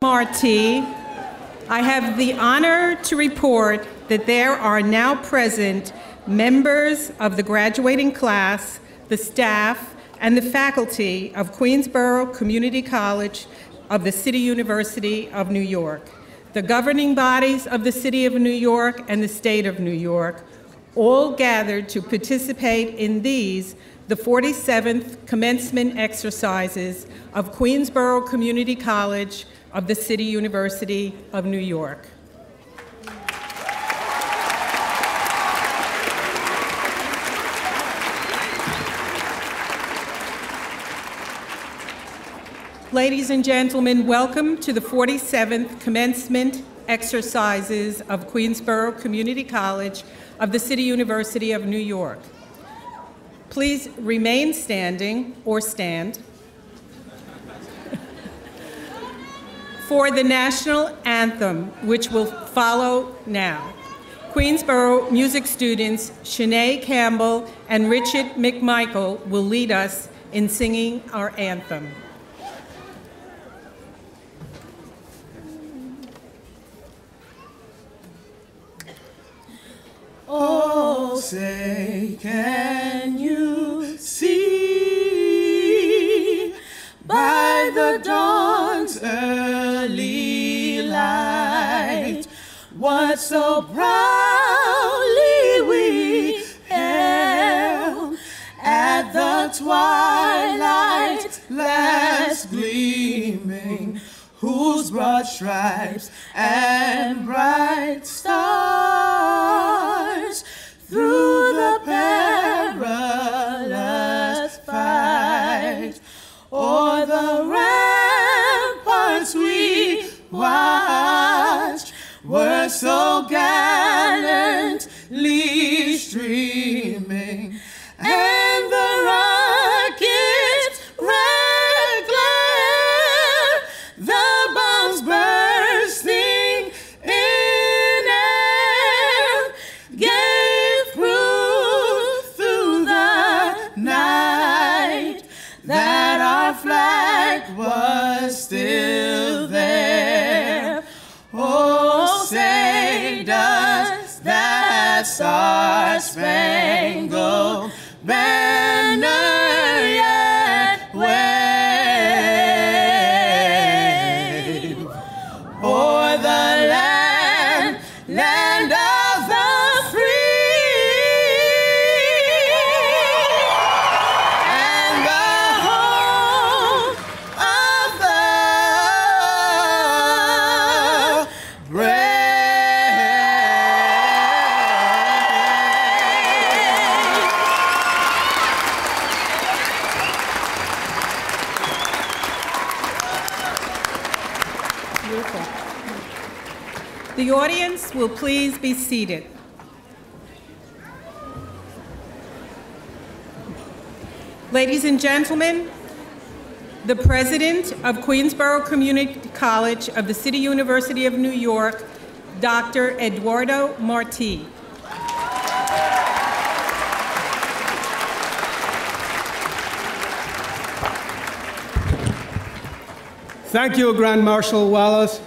Marti, I have the honor to report that there are now present members of the graduating class, the staff, and the faculty of Queensborough Community College of the City University of New York, the governing bodies of the City of New York and the State of New York, all gathered to participate in these, the 47th commencement exercises of Queensborough Community College of the City University of New York. Ladies and gentlemen, welcome to the 47th commencement exercises of Queensborough Community College of the City University of New York. Please remain standing or stand for the national anthem, which will follow now. Queensborough music students Shanae Campbell and Richard McMichael will lead us in singing our anthem. Oh, say, can you see by the dawn's early light what so proudly we hailed at the twilight's last gleaming, whose broad stripes and bright stars through the perilous fight o'er the ramparts we watched were so gallantly streaming, and the rocket's red glare, the bombs bursting in air, gave proof through the night that our flag was still there. Oh, say does that star-spangled banner yet wave o'er the land of the free, and the home of the brave. Beautiful. The audience will please be seated. Ladies and gentlemen, the President of Queensborough Community College of the City University of New York, Dr. Eduardo Marti. Thank you, Grand Marshal Wallace,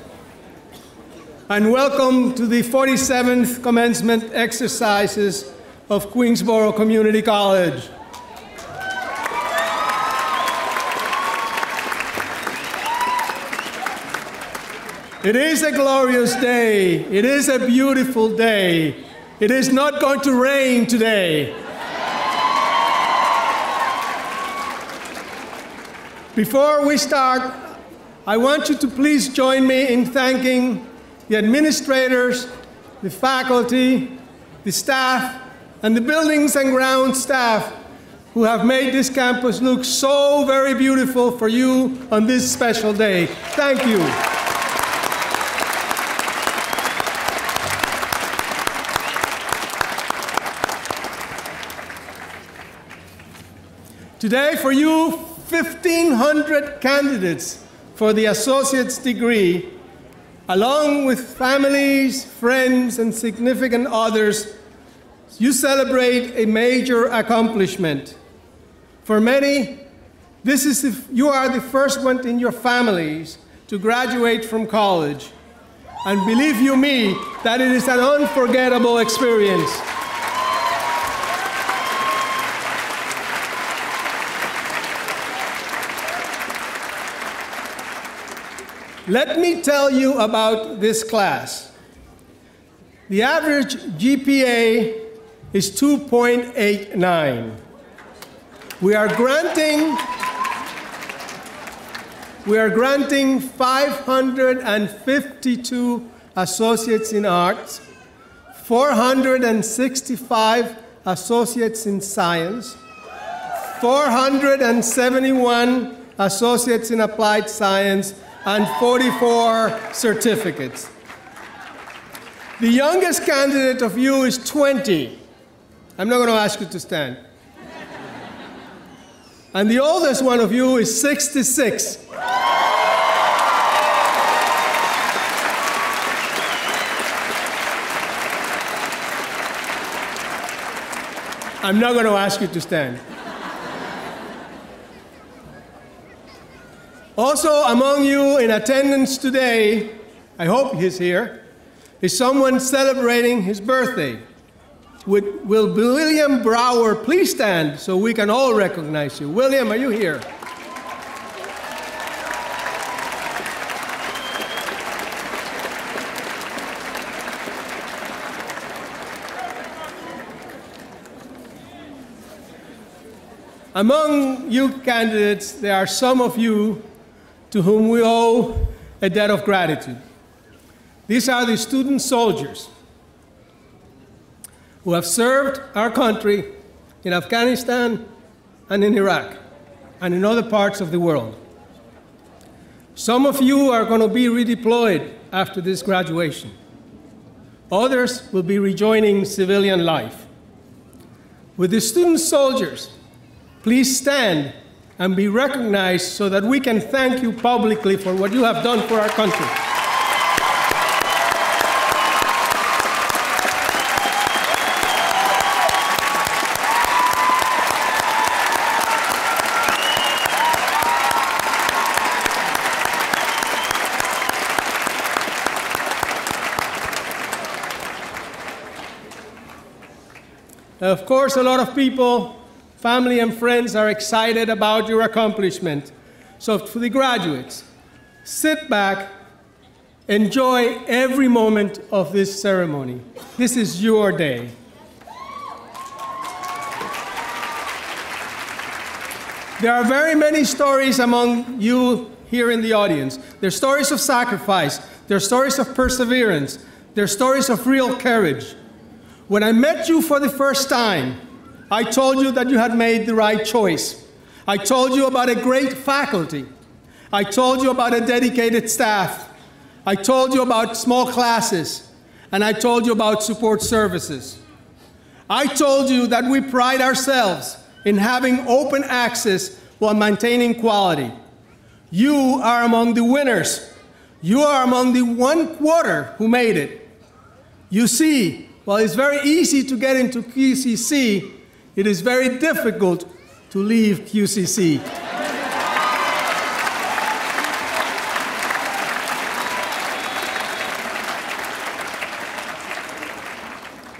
and welcome to the 47th commencement exercises of Queensborough Community College. It is a glorious day. It is a beautiful day. It is not going to rain today. Before we start, I want you to please join me in thanking the administrators, the faculty, the staff, and the buildings and grounds staff who have made this campus look so very beautiful for you on this special day. Thank you. Today, for you 1,500 candidates for the associate's degree, along with families, friends, and significant others, you celebrate a major accomplishment. For many, you are the first one in your families to graduate from college. And believe you me, that it is an unforgettable experience. Let me tell you about this class. The average GPA is 2.89. We are granting 552 associates in arts, 465 associates in science, 471 associates in applied science, and 44 certificates. The youngest candidate of you is 20. I'm not going to ask you to stand. And the oldest one of you is 66. I'm not going to ask you to stand. Also among you in attendance today, I hope he's here, is someone celebrating his birthday. Will William Brower please stand so we can all recognize you? William, are you here? Among you candidates, there are some of you to whom we owe a debt of gratitude. These are the student soldiers who have served our country in Afghanistan and in Iraq and in other parts of the world. Some of you are going to be redeployed after this graduation. Others will be rejoining civilian life. With the student soldiers, please stand and be recognized so that we can thank you publicly for what you have done for our country. Of course, a lot of people, family and friends, are excited about your accomplishment. So for the graduates, sit back, enjoy every moment of this ceremony. This is your day. There are very many stories among you here in the audience. There are stories of sacrifice. There are stories of perseverance. There are stories of real courage. When I met you for the first time, I told you that you had made the right choice. I told you about a great faculty. I told you about a dedicated staff. I told you about small classes. And I told you about support services. I told you that we pride ourselves in having open access while maintaining quality. You are among the winners. You are among the 1/4 who made it. You see, while it's very easy to get into QCC, it is very difficult to leave QCC.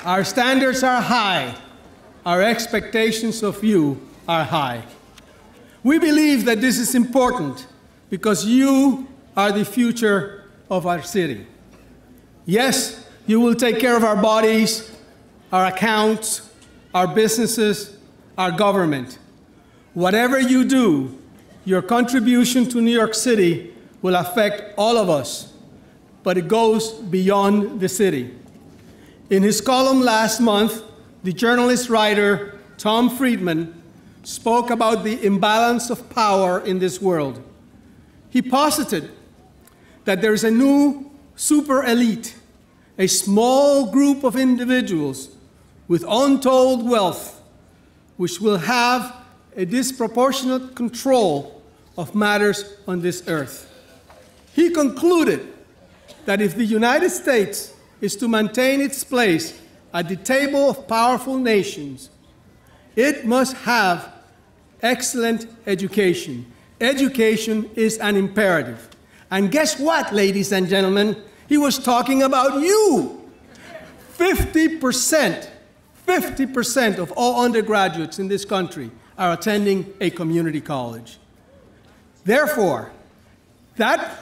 Our standards are high. Our expectations of you are high. We believe that this is important because you are the future of our city. Yes, you will take care of our bodies, our accounts, our businesses, our government. Whatever you do, your contribution to New York City will affect all of us, but it goes beyond the city. In his column last month, the journalist-writer Tom Friedman spoke about the imbalance of power in this world. He posited that there is a new super elite, a small group of individuals with untold wealth, which will have a disproportionate control of matters on this earth. He concluded that if the United States is to maintain its place at the table of powerful nations, it must have excellent education. Education is an imperative. And guess what, ladies and gentlemen? He was talking about you. 50% of all undergraduates in this country are attending a community college. Therefore, that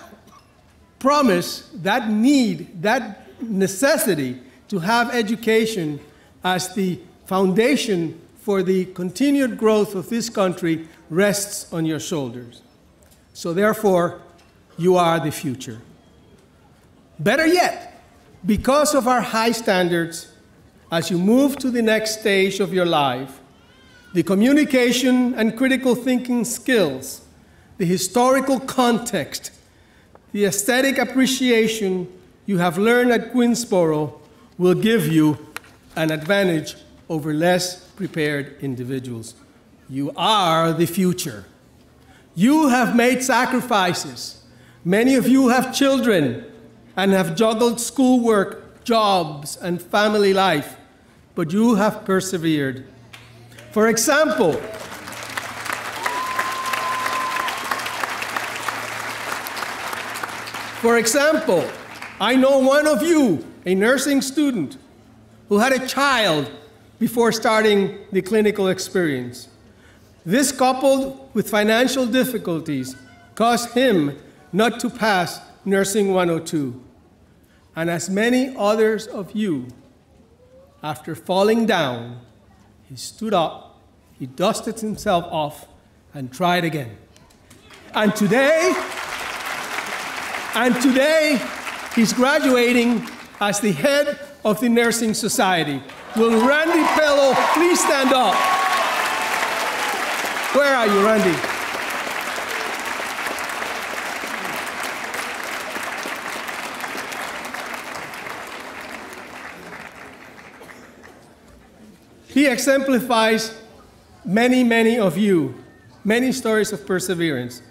promise, that need, that necessity to have education as the foundation for the continued growth of this country rests on your shoulders. So therefore, you are the future. Better yet, because of our high standards, as you move to the next stage of your life, the communication and critical thinking skills, the historical context, the aesthetic appreciation you have learned at Queensborough will give you an advantage over less prepared individuals. You are the future. You have made sacrifices. Many of you have children and have juggled schoolwork, jobs, and family life, but you have persevered. For example, I know one of you, a nursing student, who had a child before starting the clinical experience. This, coupled with financial difficulties, caused him not to pass Nursing 102. And as many others of you, after falling down, he stood up, he dusted himself off, and tried again. And today, he's graduating as the head of the Nursing Society. Will Randy Pello please stand up? Where are you, Randy? He exemplifies many of you, many stories of perseverance.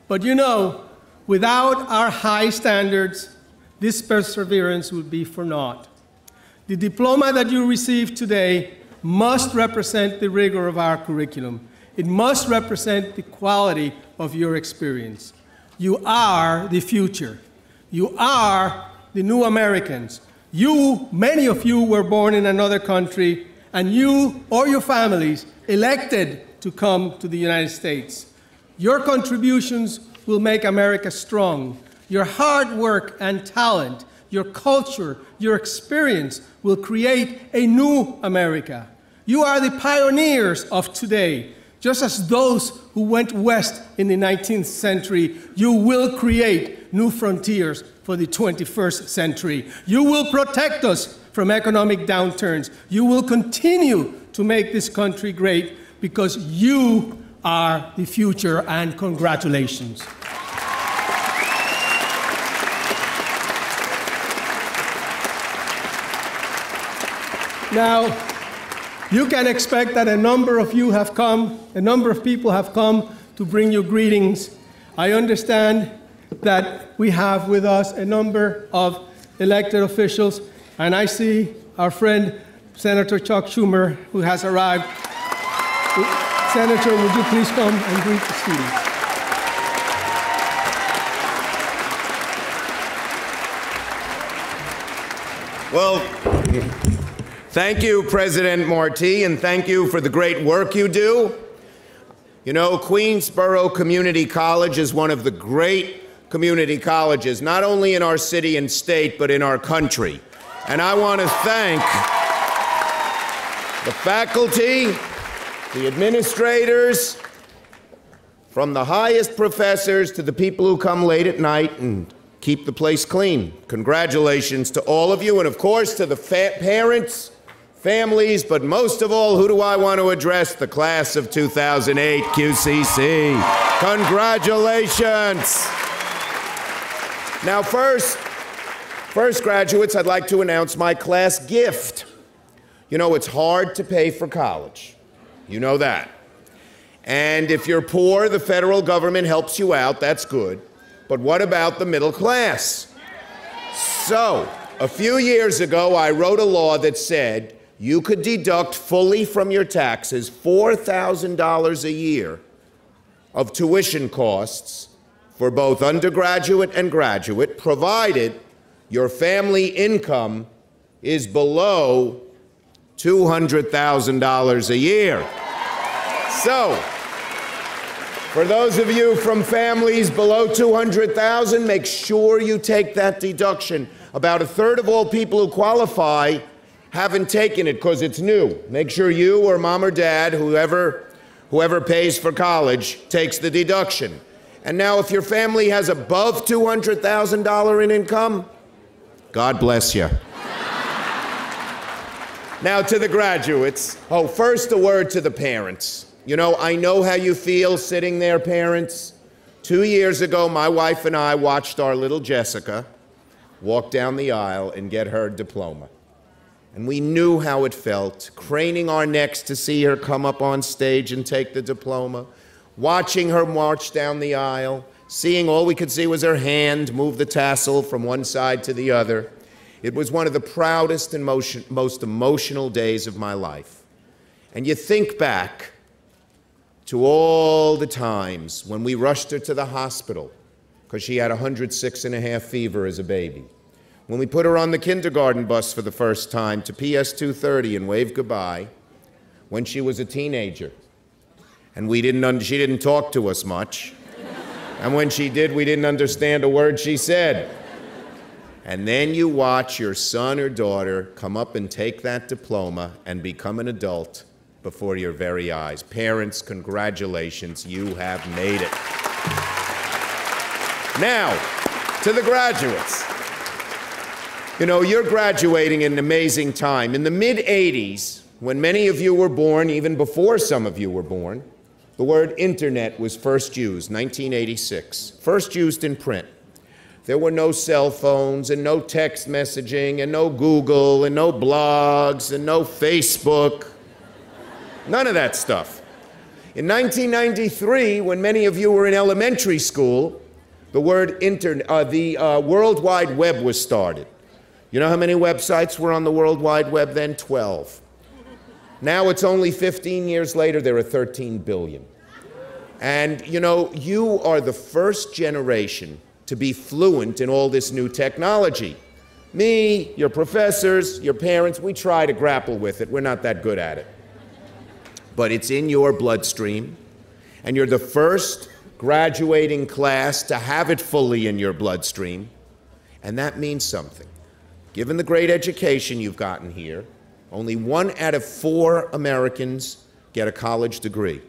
But you know, without our high standards, this perseverance would be for naught. The diploma that you receive today must represent the rigor of our curriculum. It must represent the quality of your experience. You are the future. You are the new Americans. Many of you were born in another country, and you or your families elected to come to the United States. Your contributions will make America strong. Your hard work and talent, your culture, your experience will create a new America. You are the pioneers of today. Just as those who went west in the 19th century, you will create new frontiers for the 21st century. You will protect us from economic downturns. You will continue to make this country great because you are the future, and congratulations. Now, you can expect that a number of people have come to bring you greetings. I understand that we have with us a number of elected officials, and I see our friend Senator Chuck Schumer, who has arrived. Senator, would you please come and greet the students? Well, thank you, President Marti, and thank you for the great work you do. You know, Queensborough Community College is one of the great community colleges, not only in our city and state, but in our country. And I want to thank the faculty, the administrators, from the highest professors to the people who come late at night and keep the place clean. Congratulations to all of you, and of course to the parents, families, but most of all, who do I want to address? The class of 2008 QCC. Congratulations. Now first, graduates, I'd like to announce my class gift. You know, it's hard to pay for college. You know that. And if you're poor, the federal government helps you out, that's good. But what about the middle class? So, a few years ago, I wrote a law that said you could deduct fully from your taxes $4,000 a year of tuition costs for both undergraduate and graduate, provided your family income is below $200,000 a year. So, for those of you from families below $200,000, make sure you take that deduction. About a third of all people who qualify haven't taken it because it's new. Make sure you or mom or dad, whoever pays for college, takes the deduction. And now if your family has above $200,000 in income, God bless you. Now to the graduates. Oh, first a word to the parents. You know, I know how you feel sitting there, parents. 2 years ago, my wife and I watched our little Jessica walk down the aisle and get her diploma. And we knew how it felt, craning our necks to see her come up on stage and take the diploma, watching her march down the aisle, seeing all we could see was her hand move the tassel from one side to the other. It was one of the proudest and most emotional days of my life. And you think back to all the times when we rushed her to the hospital because she had 106.5 fever as a baby. When we put her on the kindergarten bus for the first time to PS 230 and waved goodbye, when she was a teenager. And she didn't talk to us much. And when she did, we didn't understand a word she said. And then you watch your son or daughter come up and take that diploma and become an adult before your very eyes. Parents, congratulations, you have made it. Now, to the graduates. You know, you're graduating in an amazing time. In the mid-'80s, when many of you were born, even before some of you were born, the word internet was first used, 1986, first used in print. There were no cell phones and no text messaging and no Google and no blogs and no Facebook. None of that stuff. In 1993, when many of you were in elementary school, the word World Wide Web was started. You know how many websites were on the World Wide Web then? 12. Now it's only 15 years later, there are 13 billion. And you know, you are the first generation to be fluent in all this new technology. Me, your professors, your parents, we try to grapple with it. We're not that good at it. But it's in your bloodstream, and you're the first graduating class to have it fully in your bloodstream, and that means something. Given the great education you've gotten here, only 1 out of 4 Americans get a college degree.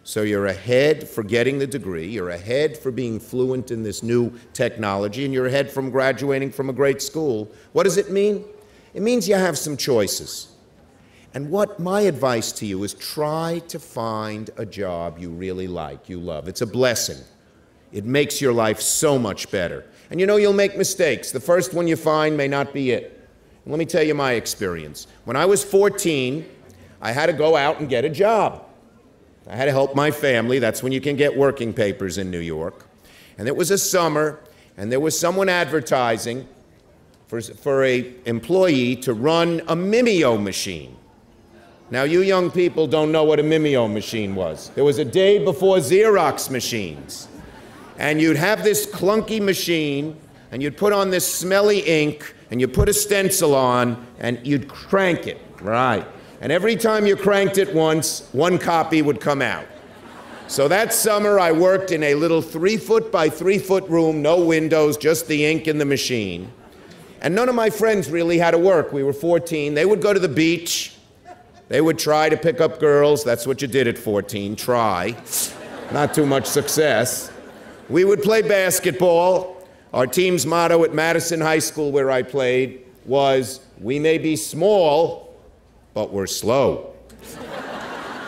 So you're ahead for getting the degree, you're ahead for being fluent in this new technology, and you're ahead from graduating from a great school. What does it mean? It means you have some choices. And what my advice to you is try to find a job you really like, you love. It's a blessing. It makes your life so much better. And you know you'll make mistakes. The first one you find may not be it. And let me tell you my experience. When I was 14, I had to go out and get a job. I had to help my family. That's when you can get working papers in New York. And it was a summer, and there was someone advertising for an employee to run a Mimeo machine. Now, you young people don't know what a Mimeo machine was. It was a day before Xerox machines. And you'd have this clunky machine, and you'd put on this smelly ink, and you'd put a stencil on, and you'd crank it, right? And every time you cranked it once, 1 copy would come out. So that summer, I worked in a little 3-foot by 3-foot room, no windows, just the ink and the machine. And none of my friends really had to work. We were 14. They would go to the beach. They would try to pick up girls. That's what you did at 14, try. Not too much success. We would play basketball. Our team's motto at Madison High School, where I played, was, "We may be small, but we're slow."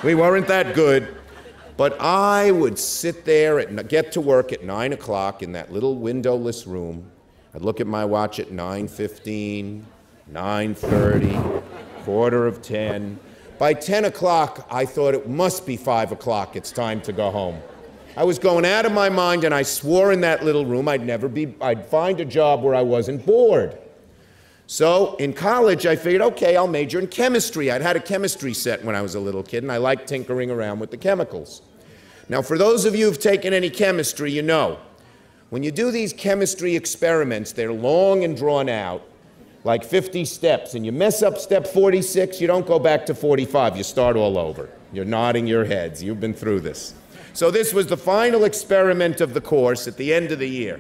We weren't that good, but I would sit there and get to work at 9 o'clock in that little windowless room. I'd look at my watch at 9:15, 9:30, 9:45. By 10 o'clock, I thought it must be 5 o'clock, it's time to go home. I was going out of my mind, and I swore in that little room I'd find a job where I wasn't bored. So in college, I figured, okay, I'll major in chemistry. I'd had a chemistry set when I was a little kid, and I liked tinkering around with the chemicals. Now, for those of you who've taken any chemistry, you know When you do these chemistry experiments, they're long and drawn out, like 50 steps, and you mess up step 46, you don't go back to 45, you start all over. You're nodding your heads, you've been through this. So this was the final experiment of the course at the end of the year.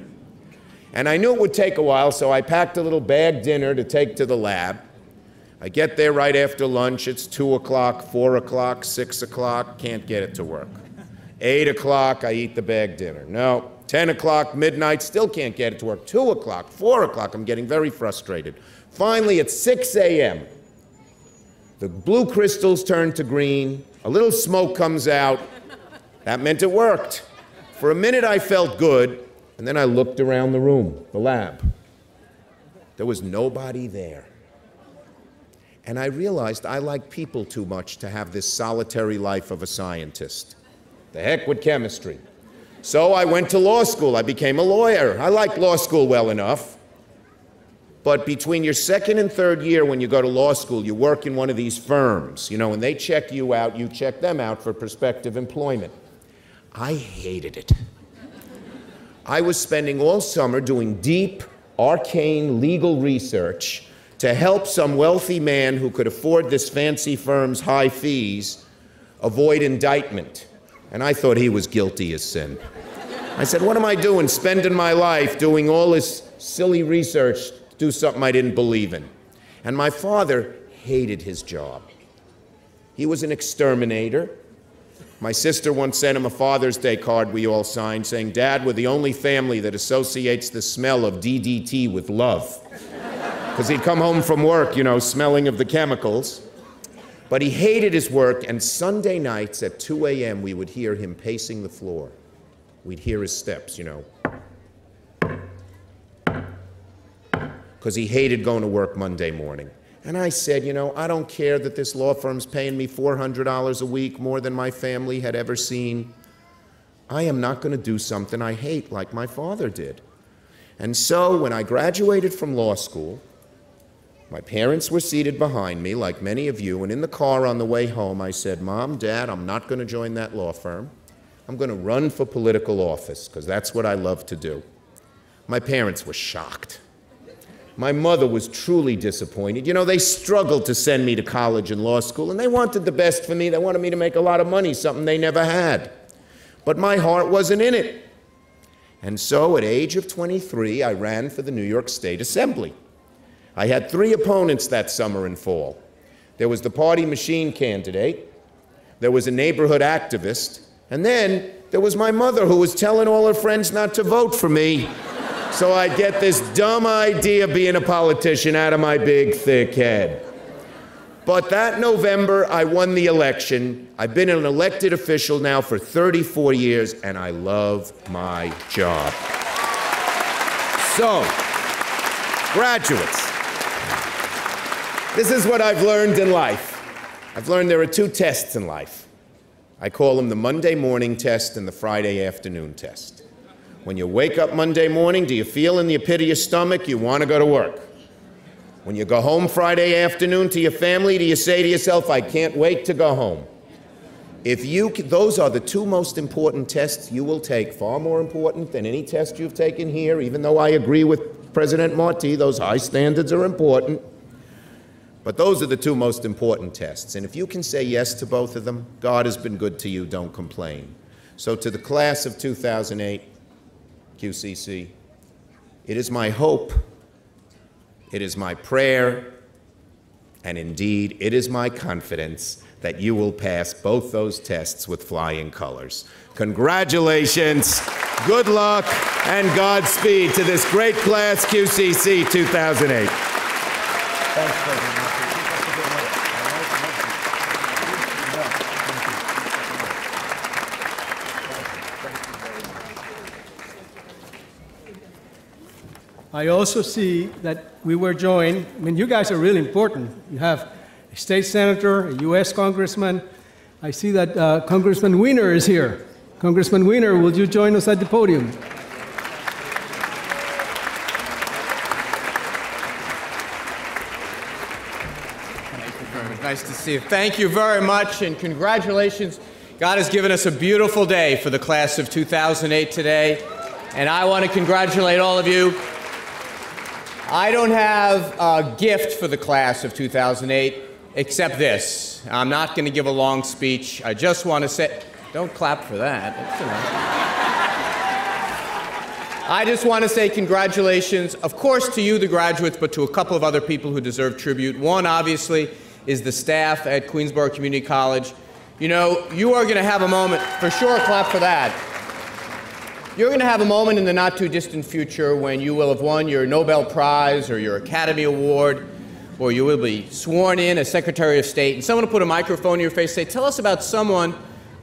And I knew it would take a while, so I packed a little bag dinner to take to the lab. I get there right after lunch, it's 2 o'clock, 4 o'clock, 6 o'clock, can't get it to work. 8 o'clock, I eat the bag dinner. No, 10 o'clock, midnight, still can't get it to work. 2 o'clock, 4 o'clock, I'm getting very frustrated. Finally, at 6 a.m., the blue crystals turn to green, a little smoke comes out. That meant it worked. For a minute, I felt good, and then I looked around the room, the lab. There was nobody there. And I realized I like people too much to have this solitary life of a scientist. The heck with chemistry. So I went to law school. I became a lawyer. I liked law school well enough. But between your second and third year when you go to law school, you work in one of these firms. You know, when they check you out, you check them out for prospective employment. I hated it. I was spending all summer doing deep, arcane legal research to help some wealthy man who could afford this fancy firm's high fees avoid indictment. And I thought he was guilty as sin. I said, what am I doing, spending my life doing all this silly research to do something I didn't believe in? And my father hated his job. He was an exterminator. My sister once sent him a Father's Day card we all signed saying, Dad, we're the only family that associates the smell of DDT with love. Because he'd come home from work, you know, smelling of the chemicals. But he hated his work, and Sunday nights at 2 a.m. we would hear him pacing the floor. We'd hear his steps, you know. Because he hated going to work Monday morning. And I said, you know, I don't care that this law firm's paying me $400 a week, more than my family had ever seen. I am not going to do something I hate like my father did. And so when I graduated from law school, my parents were seated behind me, like many of you, and in the car on the way home, I said, Mom, Dad, I'm not going to join that law firm. I'm going to run for political office, because that's what I love to do. My parents were shocked. My mother was truly disappointed. You know, they struggled to send me to college and law school, and they wanted the best for me. They wanted me to make a lot of money, something they never had. But my heart wasn't in it. And so at age of 23, I ran for the New York State Assembly. I had 3 opponents that summer and fall. There was the party machine candidate, there was a neighborhood activist, and then there was my mother who was telling all her friends not to vote for me. So I'd get this dumb idea of being a politician out of my big, thick head. But that November, I won the election. I've been an elected official now for 34 years, and I love my job. So, graduates, this is what I've learned in life. I've learned there are 2 tests in life. I call them the Monday morning test and the Friday afternoon test. When you wake up Monday morning, do you feel in the pit of your stomach you want to go to work? When you go home Friday afternoon to your family, do you say to yourself, I can't wait to go home? Those are the 2 most important tests you will take, far more important than any test you've taken here, even though I agree with President Marti, those high standards are important. But those are the 2 most important tests. And if you can say yes to both of them, God has been good to you, don't complain. So to the class of 2008, QCC, it is my hope, it is my prayer, and indeed, it is my confidence that you will pass both those tests with flying colors. Congratulations, good luck, and Godspeed to this great class, QCC 2008. Thanks, President. I also see that we were joined. I mean, you guys are really important. You have a state senator, a U.S. congressman. I see that Congressman Weiner is here. Congressman Weiner, will you join us at the podium? Thank you very much. Nice to see you. Thank you very much, and congratulations. God has given us a beautiful day for the class of 2008 today. And I want to congratulate all of you. I don't have a gift for the class of 2008 except this. I'm not going to give a long speech. I just want to say, don't clap for that. That's enough. I just want to say congratulations, of course, to you, the graduates, but to a couple of other people who deserve tribute. One, obviously, is the staff at Queensborough Community College. You know, you are going to have a moment, for sure, clap for that. You're going to have a moment in the not-too-distant future when you will have won your Nobel Prize or your Academy Award, or you will be sworn in as Secretary of State, and someone will put a microphone in your face and say, tell us about someone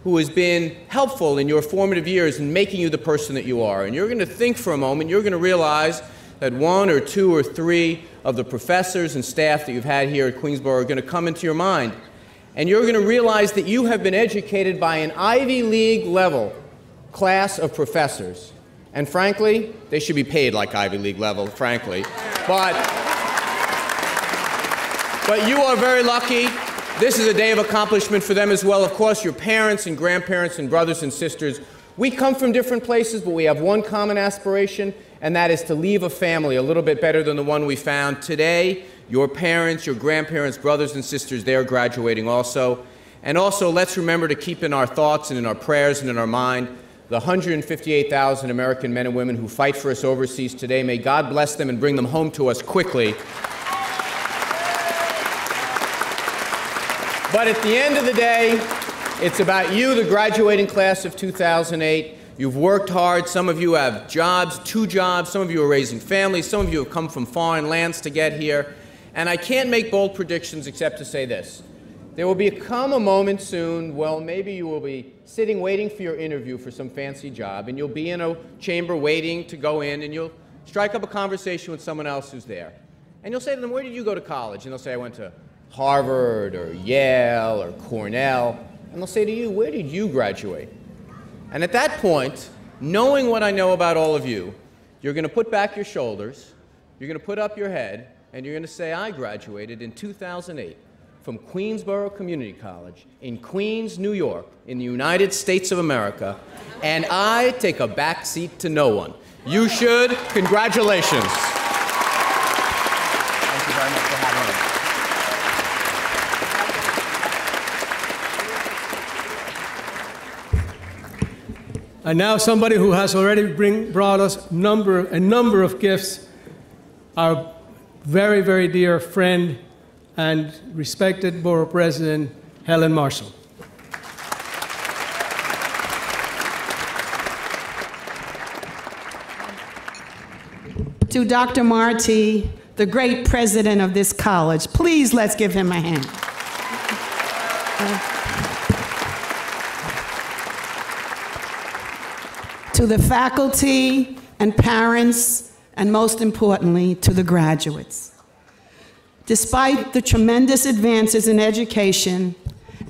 who has been helpful in your formative years in making you the person that you are. And you're going to think for a moment, you're going to realize that one or two or three of the professors and staff that you've had here at Queensborough are going to come into your mind. And you're going to realize that you have been educated by an Ivy League level class of professors. And frankly, they should be paid like Ivy League level, frankly. But you are very lucky. This is a day of accomplishment for them as well. Of course, your parents and grandparents and brothers and sisters. We come from different places, but we have one common aspiration, and that is to leave a family a little bit better than the one we found. Today, your parents, your grandparents, brothers and sisters, they're graduating also. And also, let's remember to keep in our thoughts and in our prayers and in our mind the 158,000 American men and women who fight for us overseas today. May God bless them and bring them home to us quickly. But at the end of the day, it's about you, the graduating class of 2008. You've worked hard. Some of you have jobs, 2 jobs. Some of you are raising families. Some of you have come from foreign lands to get here. And I can't make bold predictions except to say this. There will become a moment soon, well, maybe you will be sitting waiting for your interview for some fancy job, and you'll be in a chamber waiting to go in, and you'll strike up a conversation with someone else who's there. And you'll say to them, where did you go to college? And they'll say, I went to Harvard or Yale or Cornell. And they'll say to you, where did you graduate? And at that point, knowing what I know about all of you, you're going to put back your shoulders, you're going to put up your head, and you're going to say, I graduated in 2008 from Queensborough Community College in Queens, New York, in the United States of America, and I take a back seat to no one. You should. Congratulations. Thank you very much for having me. And now somebody who has already brought us a number of gifts, our very, very dear friend and respected Borough President, Helen Marshall. To Dr. Marty, the great president of this college, please let's give him a hand. To the faculty and parents, and most importantly, to the graduates. Despite the tremendous advances in education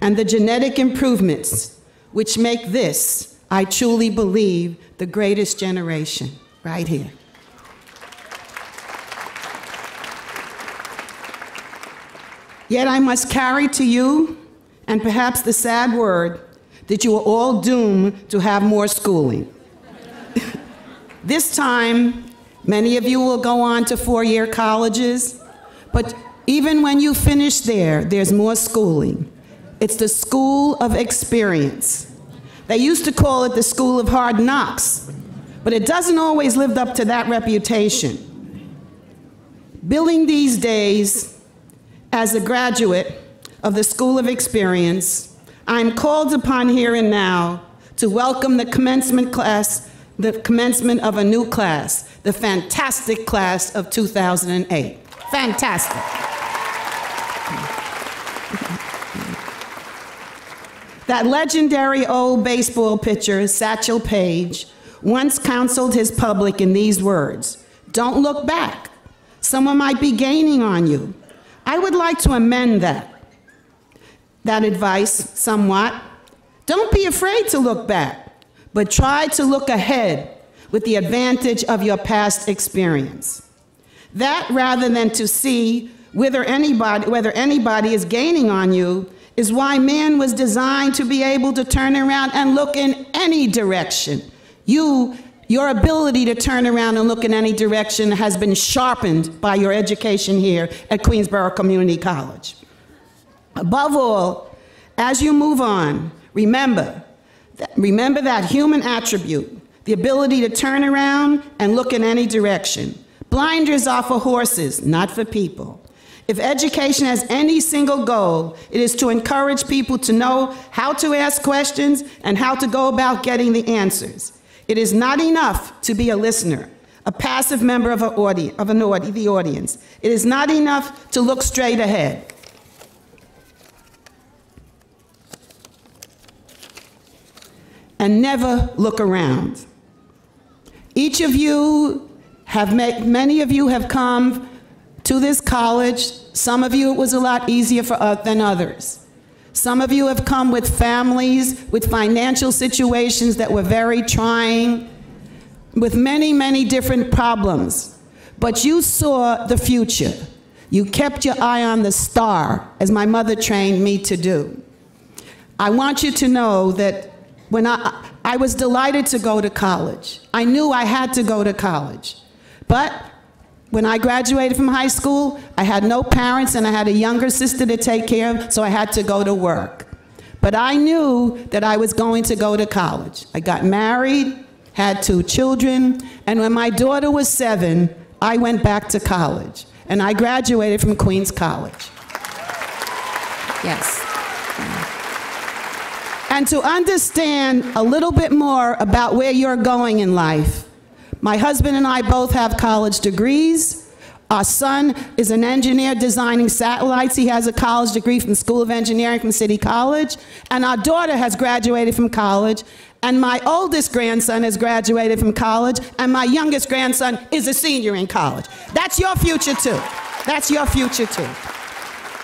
and the genetic improvements which make this, I truly believe, the greatest generation, right here. Yet I must carry to you, and perhaps the sad word, that you are all doomed to have more schooling. This time, many of you will go on to 4-year colleges, but even when you finish there, there's more schooling. It's the school of experience. They used to call it the school of hard knocks, but it doesn't always live up to that reputation. Billing these days as a graduate of the School of Experience, I'm called upon here and now to welcome the commencement class, the commencement of a new class, the fantastic class of 2008. Fantastic. That legendary old baseball pitcher, Satchel Paige, once counseled his public in these words: don't look back. Someone might be gaining on you. I would like to amend that advice somewhat. Don't be afraid to look back, but try to look ahead with the advantage of your past experience. That, rather than to see whether anybody is gaining on you, is why man was designed to be able to turn around and look in any direction. You Your ability to turn around and look in any direction has been sharpened by your education here at Queensborough Community College. Above all, as you move on, remember that human attribute, the ability to turn around and look in any direction. Blinders are for horses, not for people. If education has any single goal, it is to encourage people to know how to ask questions and how to go about getting the answers. It is not enough to be a listener, a passive member of the audience. It is not enough to look straight ahead. And never look around. Each of you many of you have come to this college. Some of you it was a lot easier than others. Some of you have come with families, with financial situations that were very trying, with many, many different problems. But you saw the future. You kept your eye on the star, as my mother trained me to do. I want you to know that when I was delighted to go to college. I knew I had to go to college. But when I graduated from high school, I had no parents and I had a younger sister to take care of, so I had to go to work. But I knew that I was going to go to college. I got married, had 2 children, and when my daughter was 7, I went back to college. And I graduated from Queens College. Yes. And to understand a little bit more about where you're going in life, my husband and I both have college degrees. Our son is an engineer designing satellites. He has a college degree from the School of Engineering from City College. And our daughter has graduated from college. And my oldest grandson has graduated from college. And my youngest grandson is a senior in college. That's your future too. That's your future too.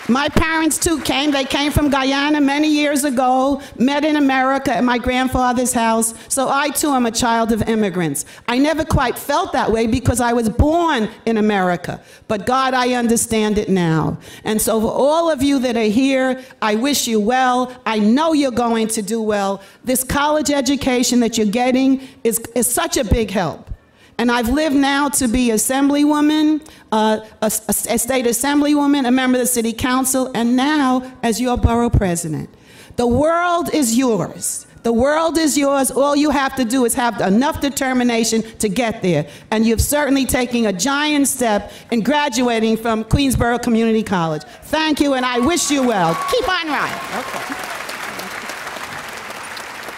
My parents too they came from Guyana many years ago, met in America at my grandfather's house, so I too am a child of immigrants. I never quite felt that way because I was born in America, but God, I understand it now. And so for all of you that are here, I wish you well. I know you're going to do well. This college education that you're getting is such a big help. And I've lived now to be assemblywoman, a state assemblywoman, a member of the city council, and now as your borough president. The world is yours. The world is yours. All you have to do is have enough determination to get there. And you've certainly taken a giant step in graduating from Queensborough Community College. Thank you, and I wish you well. Keep on riding. Okay.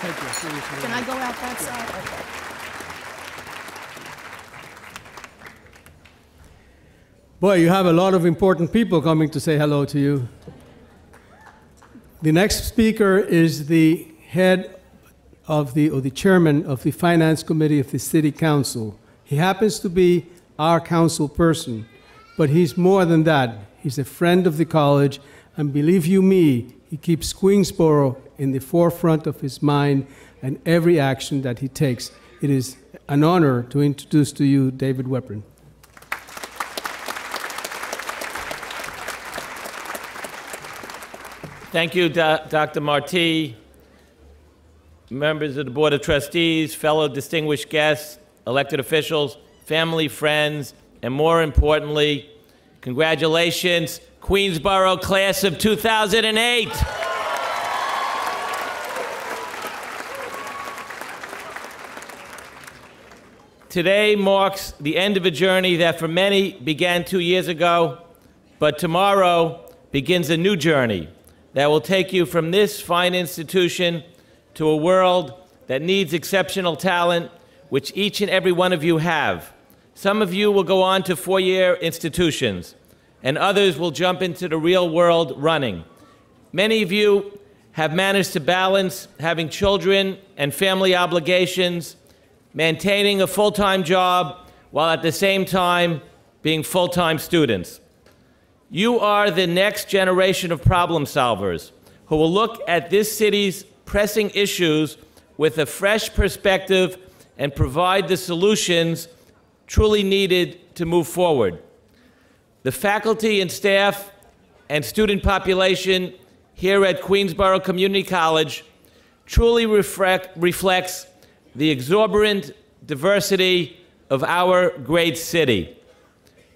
Thank you. Can I go out that side? Okay. Boy, you have a lot of important people coming to say hello to you. The next speaker is the head of the chairman of the Finance Committee of the City Council. He happens to be our council person, but he's more than that. He's a friend of the college, and believe you me, he keeps Queensborough in the forefront of his mind and every action that he takes. It is an honor to introduce to you David Weprin. Thank you, Dr. Marti, members of the Board of Trustees, fellow distinguished guests, elected officials, family, friends, and more importantly, congratulations, Queensborough class of 2008. Today marks the end of a journey that for many began 2 years ago, but tomorrow begins a new journey that will take you from this fine institution to a world that needs exceptional talent, which each and every one of you have. Some of you will go on to 4-year institutions, and others will jump into the real world running. Many of you have managed to balance having children and family obligations, maintaining a full-time job, while at the same time being full-time students. You are the next generation of problem solvers who will look at this city's pressing issues with a fresh perspective and provide the solutions truly needed to move forward. The faculty and staff and student population here at Queensborough Community College truly reflects the exuberant diversity of our great city.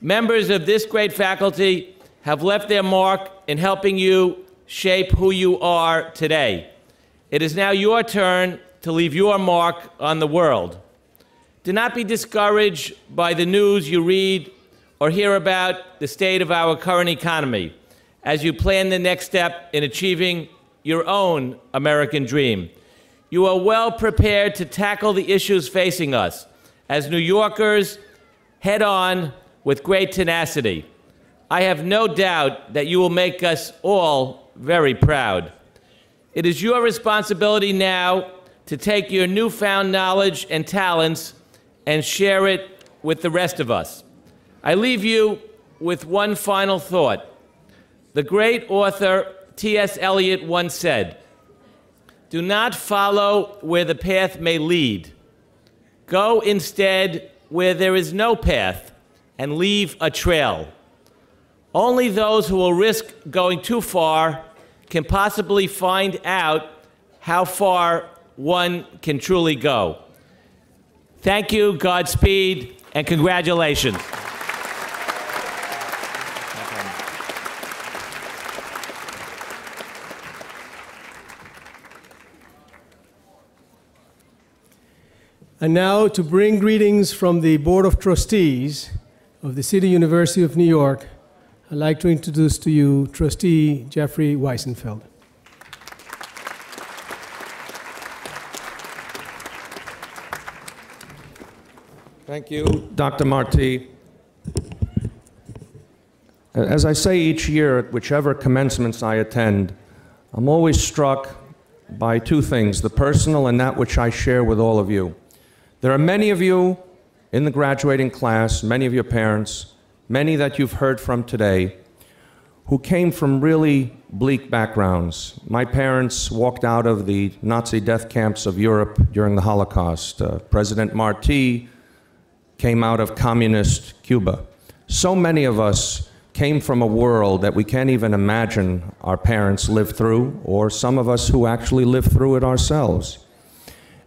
Members of this great faculty have left their mark in helping you shape who you are today. It is now your turn to leave your mark on the world. Do not be discouraged by the news you read or hear about the state of our current economy as you plan the next step in achieving your own American dream. You are well prepared to tackle the issues facing us as New Yorkers head on with great tenacity. I have no doubt that you will make us all very proud. It is your responsibility now to take your newfound knowledge and talents and share it with the rest of us. I leave you with one final thought. The great author T.S. Eliot once said, "Do not follow where the path may lead. Go instead where there is no path and leave a trail. Only those who will risk going too far can possibly find out how far one can truly go." Thank you, Godspeed, and congratulations. And now, to bring greetings from the Board of Trustees of the City University of New York, I'd like to introduce to you Trustee Jeffrey Weisenfeld. Thank you, Dr. Marti. As I say each year at whichever commencements I attend, I'm always struck by two things, the personal and that which I share with all of you. There are many of you in the graduating class, many of your parents, many that you've heard from today, who came from really bleak backgrounds. My parents walked out of the Nazi death camps of Europe during the Holocaust. President Marti came out of communist Cuba. So many of us came from a world that we can't even imagine our parents lived through, or some of us who actually lived through it ourselves.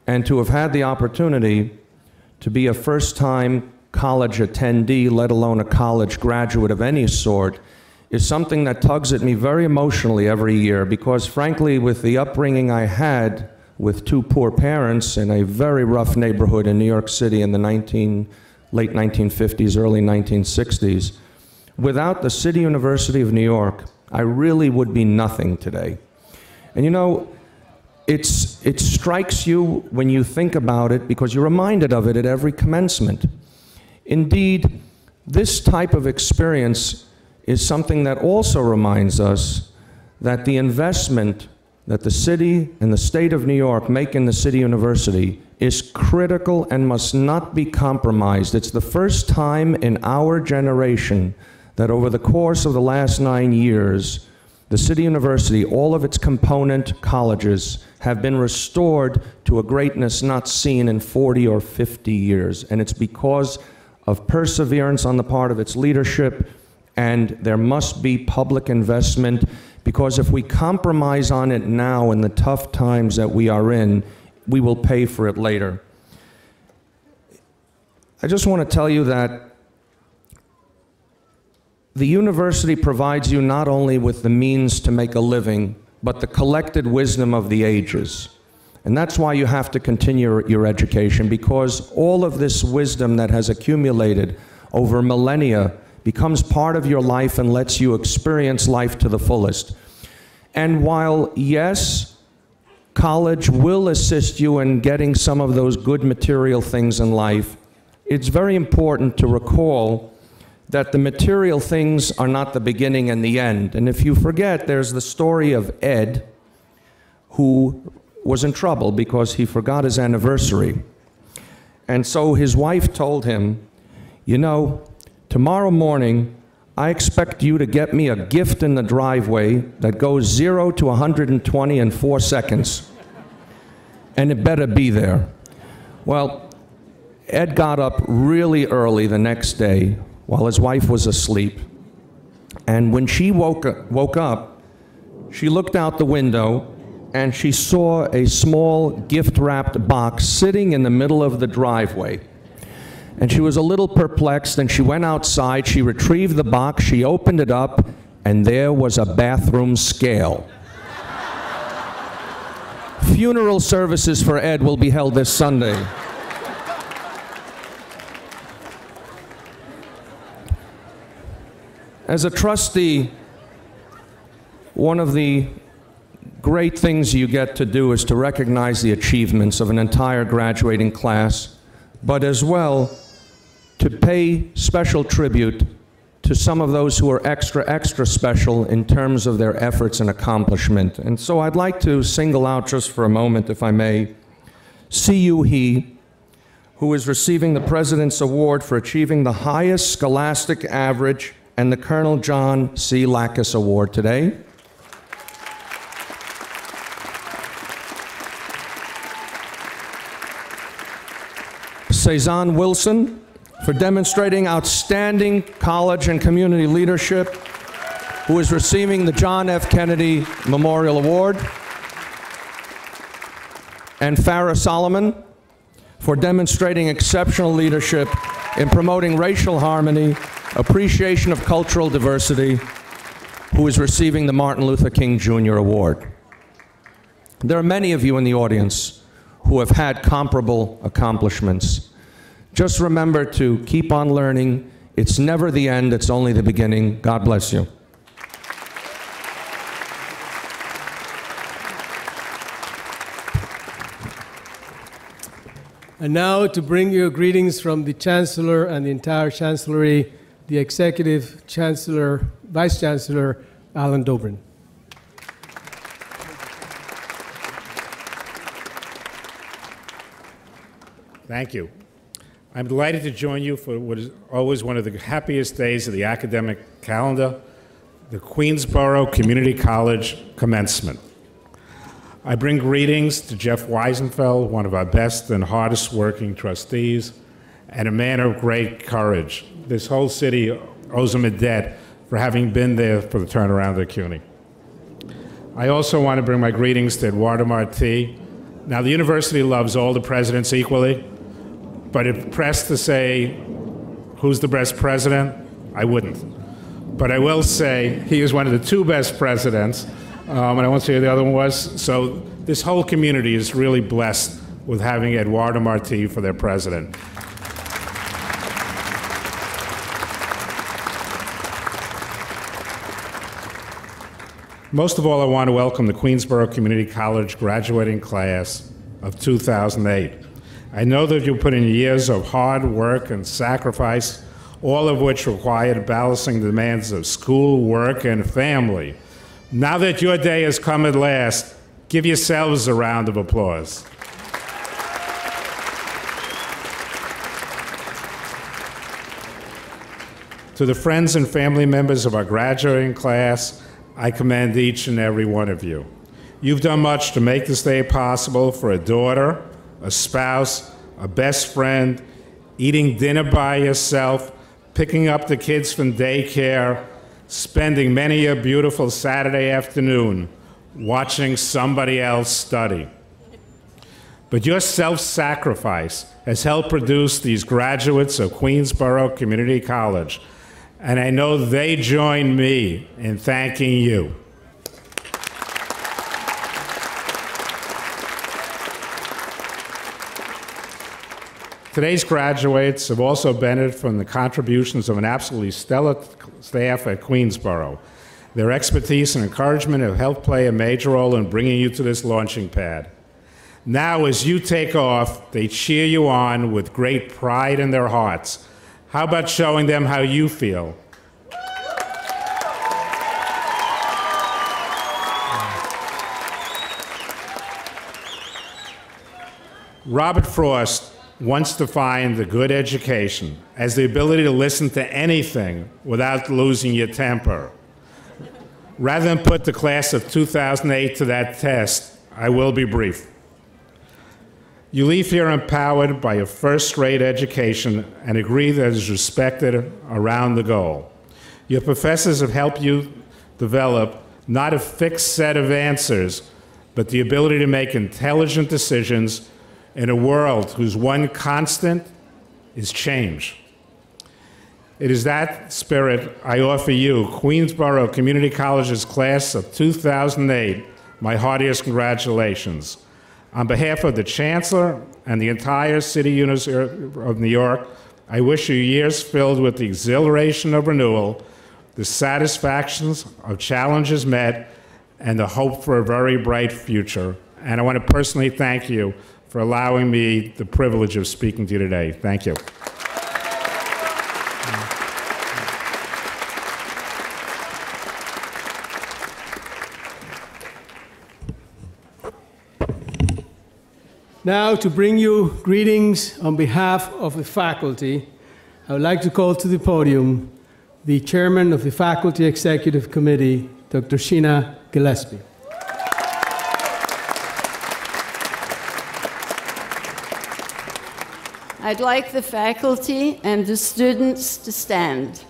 And to have had the opportunity to be a first-time college attendee, let alone a college graduate of any sort, is something that tugs at me very emotionally every year, because frankly, with the upbringing I had with two poor parents in a very rough neighborhood in New York City in the late 1950s, early 1960s, without the City University of New York, I really would be nothing today. And you know, it strikes you when you think about it because you're reminded of it at every commencement. Indeed, this type of experience is something that also reminds us that the investment that the city and the state of New York make in the City University is critical and must not be compromised. It's the first time in our generation that over the course of the last 9 years, the City University, all of its component colleges, have been restored to a greatness not seen in 40 or 50 years. And it's because of perseverance on the part of its leadership, and there must be public investment, because if we compromise on it now in the tough times that we are in, we will pay for it later. I just want to tell you that the university provides you not only with the means to make a living, but the collected wisdom of the ages. And that's why you have to continue your education, because all of this wisdom that has accumulated over millennia becomes part of your life and lets you experience life to the fullest. And while, yes, college will assist you in getting some of those good material things in life, it's very important to recall that the material things are not the beginning and the end. And if you forget, there's the story of Ed, who was in trouble because he forgot his anniversary. And so his wife told him, you know, tomorrow morning, I expect you to get me a gift in the driveway that goes 0 to 120 in 4 seconds. And it better be there. Well, Ed got up really early the next day while his wife was asleep. And when she woke up, she looked out the window and she saw a small gift-wrapped box sitting in the middle of the driveway. And she was a little perplexed, and she went outside, she retrieved the box, she opened it up, and there was a bathroom scale. Funeral services for Ed will be held this Sunday. As a trustee, one of the great things you get to do is to recognize the achievements of an entire graduating class, but as well to pay special tribute to some of those who are extra special in terms of their efforts and accomplishment. And so I'd like to single out just for a moment, if I may, C.U. He, who is receiving the President's Award for achieving the highest scholastic average, and the Colonel John C. Lackas Award today. Cezanne Wilson, for demonstrating outstanding college and community leadership, who is receiving the John F. Kennedy Memorial Award. And Farrah Solomon, for demonstrating exceptional leadership in promoting racial harmony, appreciation of cultural diversity, who is receiving the Martin Luther King Jr. Award. There are many of you in the audience who have had comparable accomplishments. Just remember to keep on learning. It's never the end, it's only the beginning. God bless you. And now to bring you greetings from the Chancellor and the entire Chancellery, the Executive Chancellor, Vice Chancellor, Alan Dobrin. Thank you. I'm delighted to join you for what is always one of the happiest days of the academic calendar, the Queensborough Community College Commencement. I bring greetings to Jeff Weisenfeld, one of our best and hardest working trustees, and a man of great courage. This whole city owes him a debt for having been there for the turnaround at CUNY. I also want to bring my greetings to Eduardo Marti. Now, the university loves all the presidents equally, but if pressed to say who's the best president, I wouldn't. But I will say he is one of the two best presidents, and I won't say who the other one was. So this whole community is really blessed with having Eduardo Marti for their president. Most of all, I want to welcome the Queensborough Community College graduating class of 2008. I know that you put in years of hard work and sacrifice, all of which required balancing the demands of school, work, and family. Now that your day has come at last, give yourselves a round of applause. To the friends and family members of our graduating class, I commend each and every one of you. You've done much to make this day possible for a daughter, a spouse, a best friend, eating dinner by yourself, picking up the kids from daycare, spending many a beautiful Saturday afternoon watching somebody else study. But your self-sacrifice has helped produce these graduates of Queensborough Community College, and I know they join me in thanking you. Today's graduates have also benefited from the contributions of an absolutely stellar staff at Queensborough. Their expertise and encouragement have helped play a major role in bringing you to this launching pad. Now, as you take off, they cheer you on with great pride in their hearts. How about showing them how you feel? Robert Frost once defined a good education as the ability to listen to anything without losing your temper. Rather than put the class of 2008 to that test, I will be brief. You leave here empowered by a first-rate education and agree that it is respected around the goal. Your professors have helped you develop not a fixed set of answers, but the ability to make intelligent decisions in a world whose one constant is change. It is that spirit I offer you, Queensborough Community College's class of 2008, my heartiest congratulations. On behalf of the Chancellor and the entire City University of New York, I wish you years filled with the exhilaration of renewal, the satisfactions of challenges met, and the hope for a very bright future. And I want to personally thank you for allowing me the privilege of speaking to you today. Thank you. Now, to bring you greetings on behalf of the faculty, I would like to call to the podium the chairman of the Faculty Executive Committee, Dr. Sheena Gillespie. I'd like the faculty and the students to stand.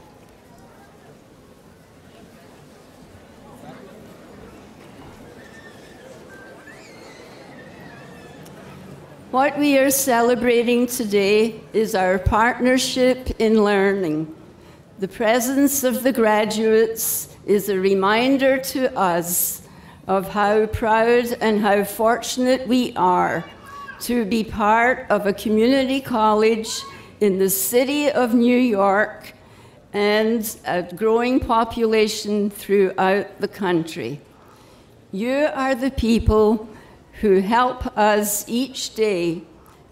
What we are celebrating today is our partnership in learning. The presence of the graduates is a reminder to us of how proud and how fortunate we are to be part of a community college in the city of New York and a growing population throughout the country. You are the people who help us each day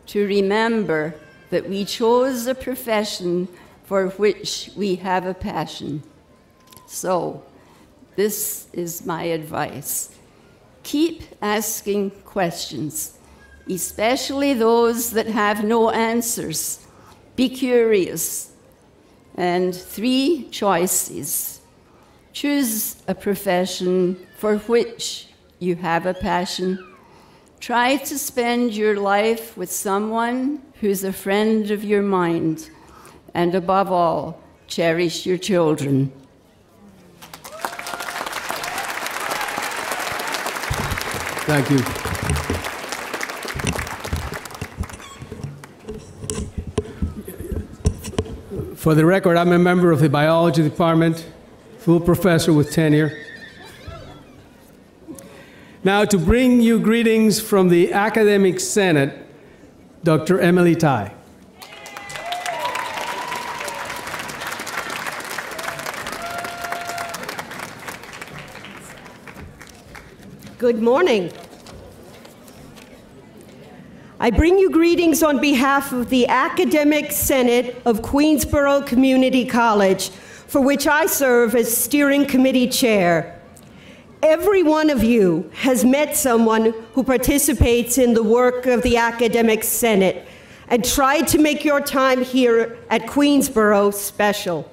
to remember that we chose a profession for which we have a passion. So, this is my advice. Keep asking questions, especially those that have no answers. Be curious. And 3 choices. Choose a profession for which you have a passion. Try to spend your life with someone who's a friend of your mind. And above all, cherish your children. Thank you. For the record, I'm a member of the biology department, full professor with tenure. Now, to bring you greetings from the Academic Senate, Dr. Emily Tai. Good morning. I bring you greetings on behalf of the Academic Senate of Queensborough Community College, for which I serve as Steering Committee Chair. Every one of you has met someone who participates in the work of the Academic Senate and tried to make your time here at Queensborough special.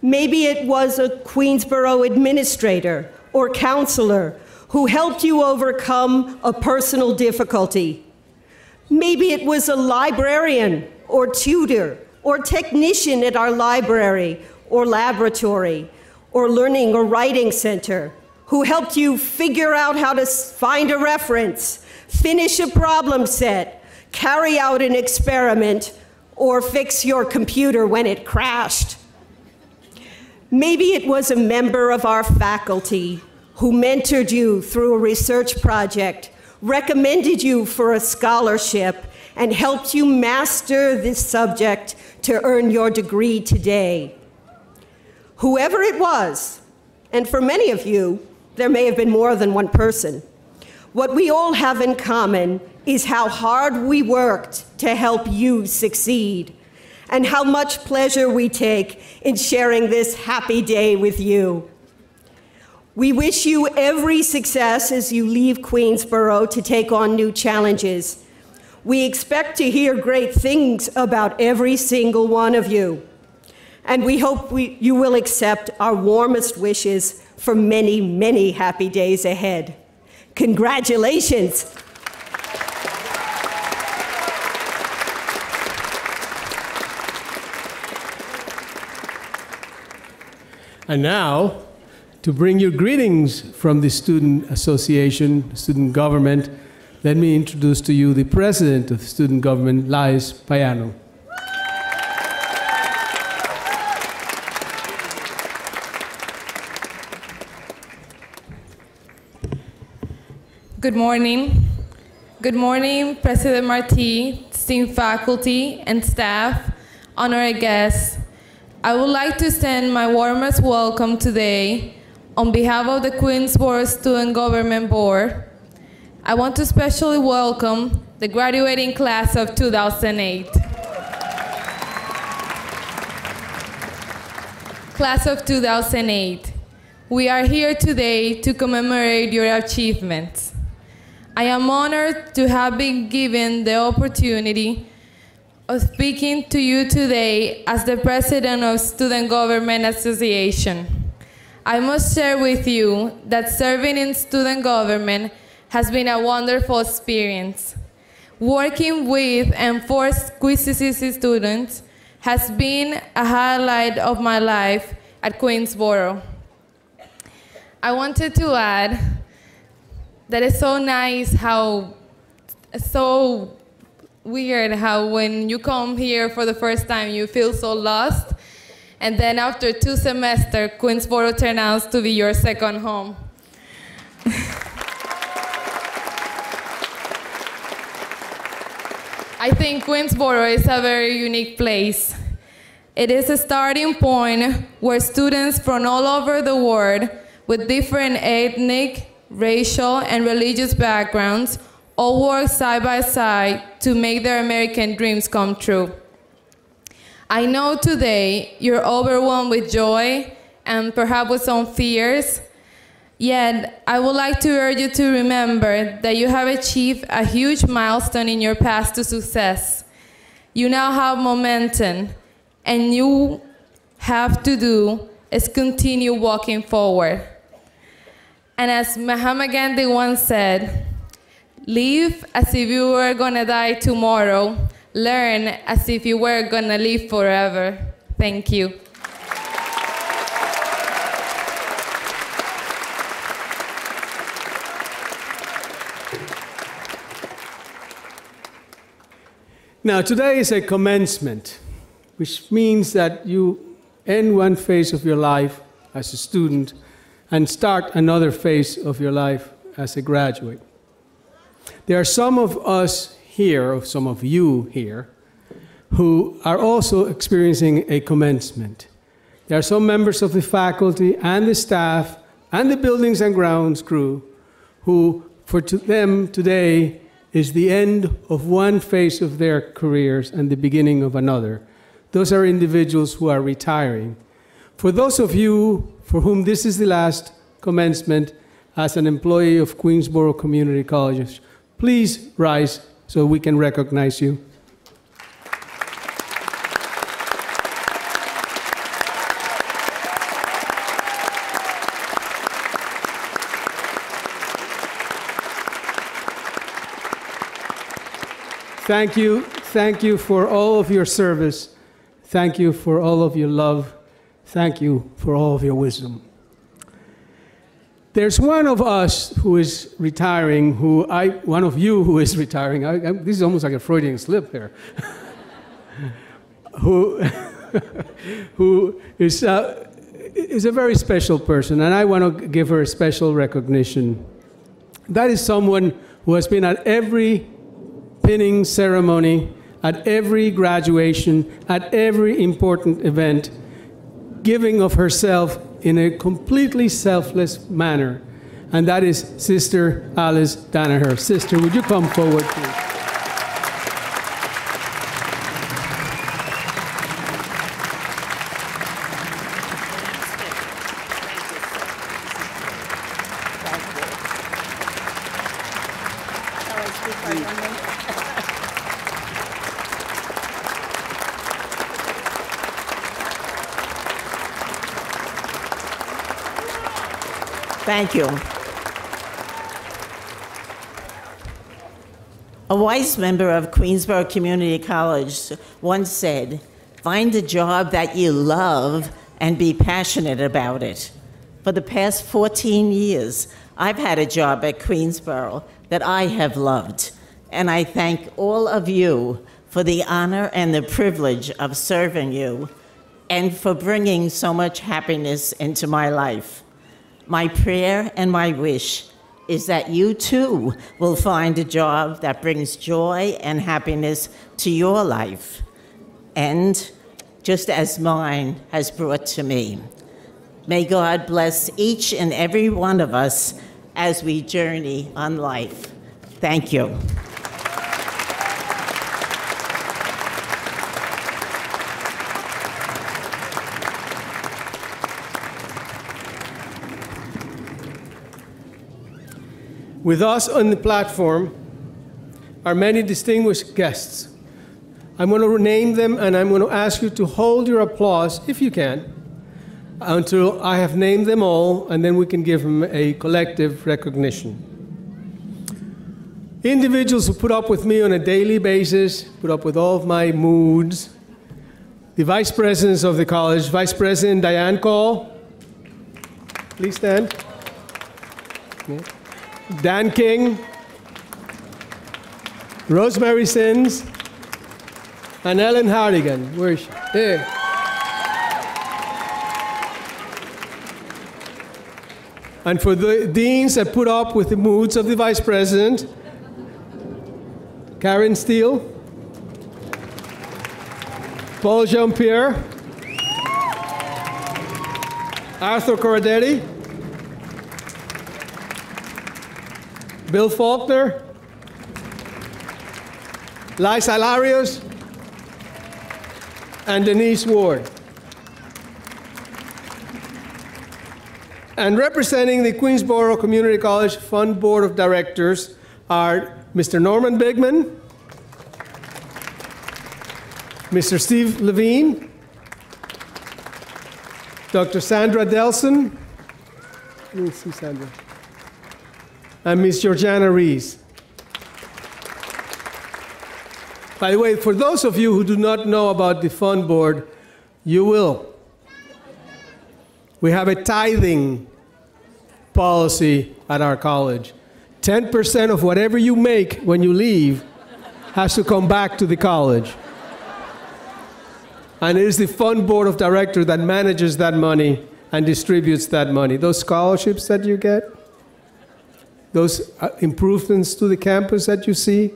Maybe it was a Queensborough administrator or counselor who helped you overcome a personal difficulty. Maybe it was a librarian or tutor or technician at our library or laboratory or learning or writing center who helped you figure out how to find a reference, finish a problem set, carry out an experiment, or fix your computer when it crashed. Maybe it was a member of our faculty who mentored you through a research project, recommended you for a scholarship, and helped you master this subject to earn your degree today. Whoever it was, and for many of you, there may have been more than one person, what we all have in common is how hard we worked to help you succeed, and how much pleasure we take in sharing this happy day with you. We wish you every success as you leave Queensborough to take on new challenges. We expect to hear great things about every single one of you. And we hope you will accept our warmest wishes for many, many happy days ahead. Congratulations. And now, to bring you greetings from the Student Association, Student Government, let me introduce to you the President of Student Government, Lais Payano. Good morning. Good morning, President Marti, esteemed faculty and staff, honored guests. I would like to extend my warmest welcome today on behalf of the Queensborough Student Government Board. I want to especially welcome the graduating class of 2008. Class of 2008, we are here today to commemorate your achievements. I am honored to have been given the opportunity of speaking to you today as the President of Student Government Association. I must share with you that serving in student government has been a wonderful experience. Working with and for QCCC students has been a highlight of my life at Queensborough. I wanted to add that it's so nice how, so weird how when you come here for the first time you feel so lost, and then after 2 semesters, Queensborough turns out to be your second home. I think Queensborough is a very unique place. It is a starting point where students from all over the world with different ethnic, racial, and religious backgrounds all work side by side to make their American dreams come true. I know today you're overwhelmed with joy and perhaps with some fears, yet I would like to urge you to remember that you have achieved a huge milestone in your path to success. You now have momentum, and you have to do is continue walking forward. And as Mahatma Gandhi once said, live as if you were gonna die tomorrow. Learn as if you were gonna live forever. Thank you. Now, today is a commencement, which means that you end one phase of your life as a student and start another phase of your life as a graduate. There are some of us here, or some of you here, who are also experiencing a commencement. There are some members of the faculty and the staff and the buildings and grounds crew who, for them today, is the end of one phase of their careers and the beginning of another. Those are individuals who are retiring. For those of you for whom this is the last commencement as an employee of Queensborough Community College, please rise so we can recognize you. Thank you for all of your service. Thank you for all of your love. Thank you for all of your wisdom. There's one of us who is retiring, one of you who is retiring. This is almost like a Freudian slip here. who is a very special person, and I want to give her a special recognition. That is someone who has been at every pinning ceremony, at every graduation, at every important event, giving of herself in a completely selfless manner. And that is Sister Alice Danaher. Sister, would you come forward, please? Thank you. A wise member of Queensborough Community College once said, "Find a job that you love and be passionate about it." For the past 14 years, I've had a job at Queensborough that I have loved, and I thank all of you for the honor and the privilege of serving you and for bringing so much happiness into my life. My prayer and my wish is that you too will find a job that brings joy and happiness to your life, and just as mine has brought to me. May God bless each and every one of us as we journey on life. Thank you. With us on the platform are many distinguished guests. I'm going to name them, and I'm going to ask you to hold your applause, if you can, until I have named them all, and then we can give them a collective recognition. Individuals who put up with me on a daily basis, put up with all of my moods. The vice presidents of the college, Vice President Diane Call, please stand. Yeah. Dan King, Rosemary Sins, and Helen Hardigan. Where is she? Here. And for the deans that put up with the moods of the vice president, Karen Steele, Paul Jean-Pierre, Arthur Corradetti, Bill Faulkner, Liza Larios, and Denise Ward. And representing the Queensborough Community College Fund Board of Directors are Mr. Norman Bigman, Mr. Steve Levine, Dr. Sandra Delson, let me see Sandra, and Ms. Georgiana Rees. By the way, for those of you who do not know about the Fund Board, you will. We have a tithing policy at our college. 10% of whatever you make when you leave has to come back to the college. And it is the Fund Board of Directors that manages that money and distributes that money. Those scholarships that you get, those improvements to the campus that you see,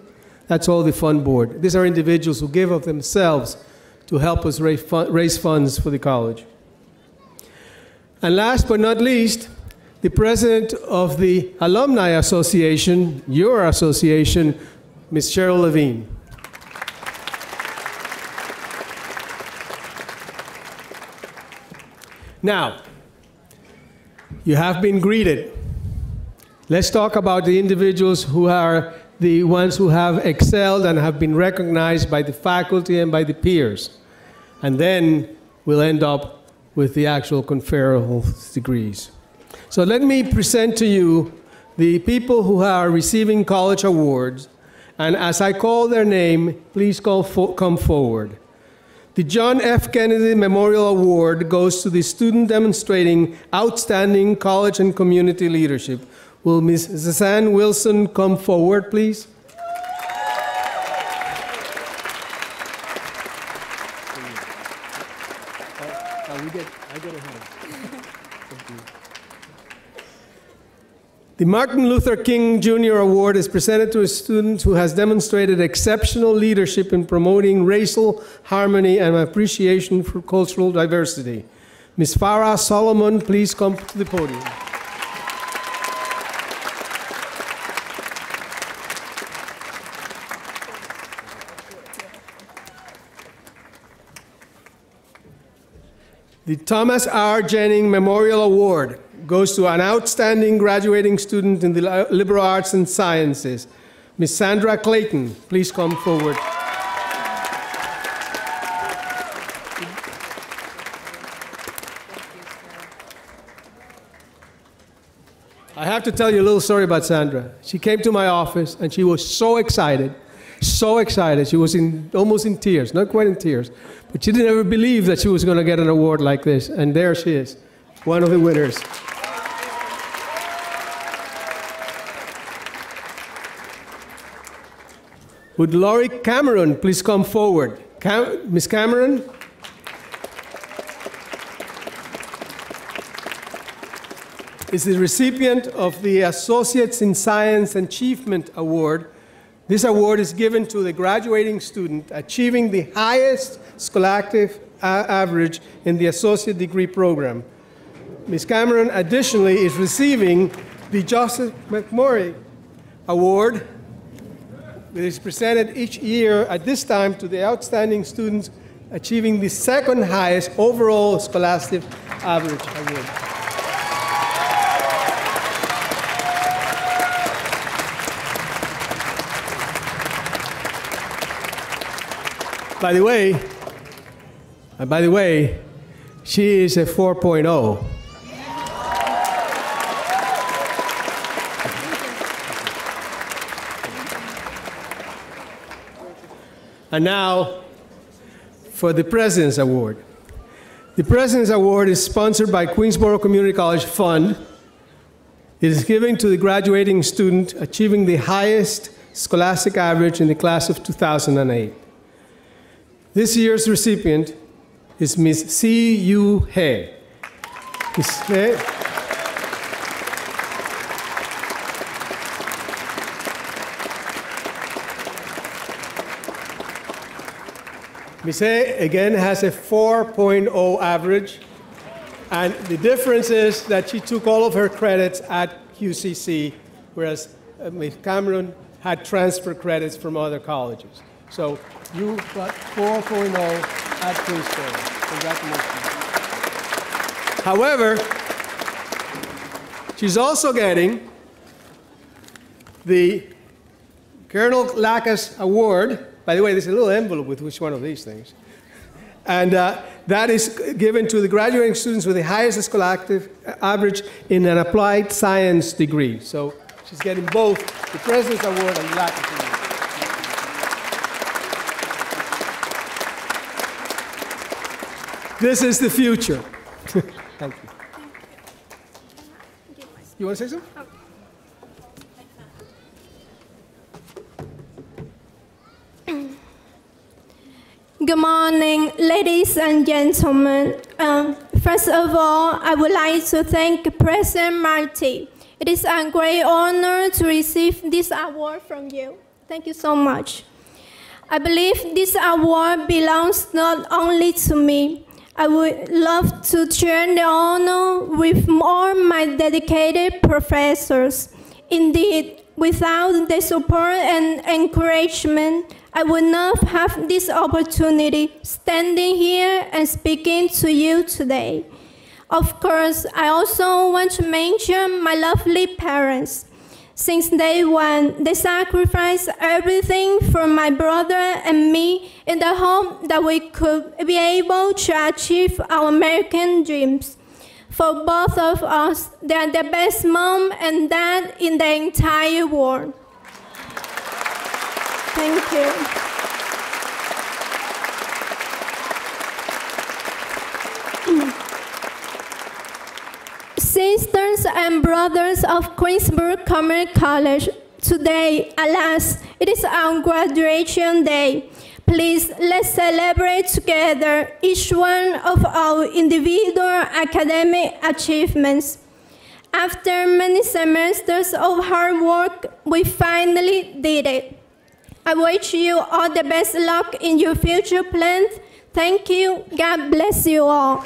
that's all the Fund Board. These are individuals who give of themselves to help us raise funds for the college. And last but not least, the president of the Alumni Association, your association, Ms. Cheryl Levine. Now, you have been greeted. Let's talk about the individuals who are the ones who have excelled and have been recognized by the faculty and by the peers. And then we'll end up with the actual conferral degrees. So let me present to you the people who are receiving college awards, and as I call their name, please come forward. The John F. Kennedy Memorial Award goes to the student demonstrating outstanding college and community leadership. Will Ms. Zazan Wilson come forward, please? The Martin Luther King Jr. Award is presented to a student who has demonstrated exceptional leadership in promoting racial harmony and appreciation for cultural diversity. Ms. Farah Solomon, please come to the podium. The Thomas R. Jennings Memorial Award goes to an outstanding graduating student in the liberal arts and sciences. Ms. Sandra Clayton, please come forward. I have to tell you a little story about Sandra. She came to my office and she was so excited, so excited. She was almost in tears, not quite in tears, but she didn't ever believe that she was going to get an award like this. And there she is, one of the winners. Would Laurie Cameron please come forward? Ms. Cameron? Is the recipient of the Associates in Science Achievement Award. This award is given to the graduating student achieving the highest scholastic average in the associate degree program. Ms. Cameron additionally is receiving the Joseph McMurray Award, which is presented each year at this time to the outstanding students achieving the second highest overall scholastic average award. By the way, she is a 4.0. And now, for the President's Award. The President's Award is sponsored by Queensborough Community College Fund. It is given to the graduating student achieving the highest scholastic average in the class of 2008. This year's recipient is Ms. C.U. Hay. Ms. Hay. Ms. Hay, again, has a 4.0 average, and the difference is that she took all of her credits at QCC, whereas Ms. Cameron had transfer credits from other colleges. So you got 4.0 at Queensborough. Congratulations. However, she's also getting the Colonel Lackas Award. By the way, there's a little envelope with each one of these things. And that is given to the graduating students with the highest scholastic average in an applied science degree. So she's getting both the President's Award and the Lackas Award. This is the future. Thank you. You want to say something? Good morning, ladies and gentlemen. First of all, I would like to thank President Marty. It is a great honor to receive this award from you. Thank you so much. I believe this award belongs not only to me. I would love to share the honor with all my dedicated professors. Indeed, without their support and encouragement, I would not have this opportunity standing here and speaking to you today. Of course, I also want to mention my lovely parents. Since day one, they sacrificed everything for my brother and me in the hope that we could be able to achieve our American dreams. For both of us, they are the best mom and dad in the entire world. Thank you. Sisters and brothers of Queensborough Community College, today, alas, it is our graduation day. Please, let's celebrate together each one of our individual academic achievements. After many semesters of hard work, we finally did it. I wish you all the best luck in your future plans. Thank you. God bless you all.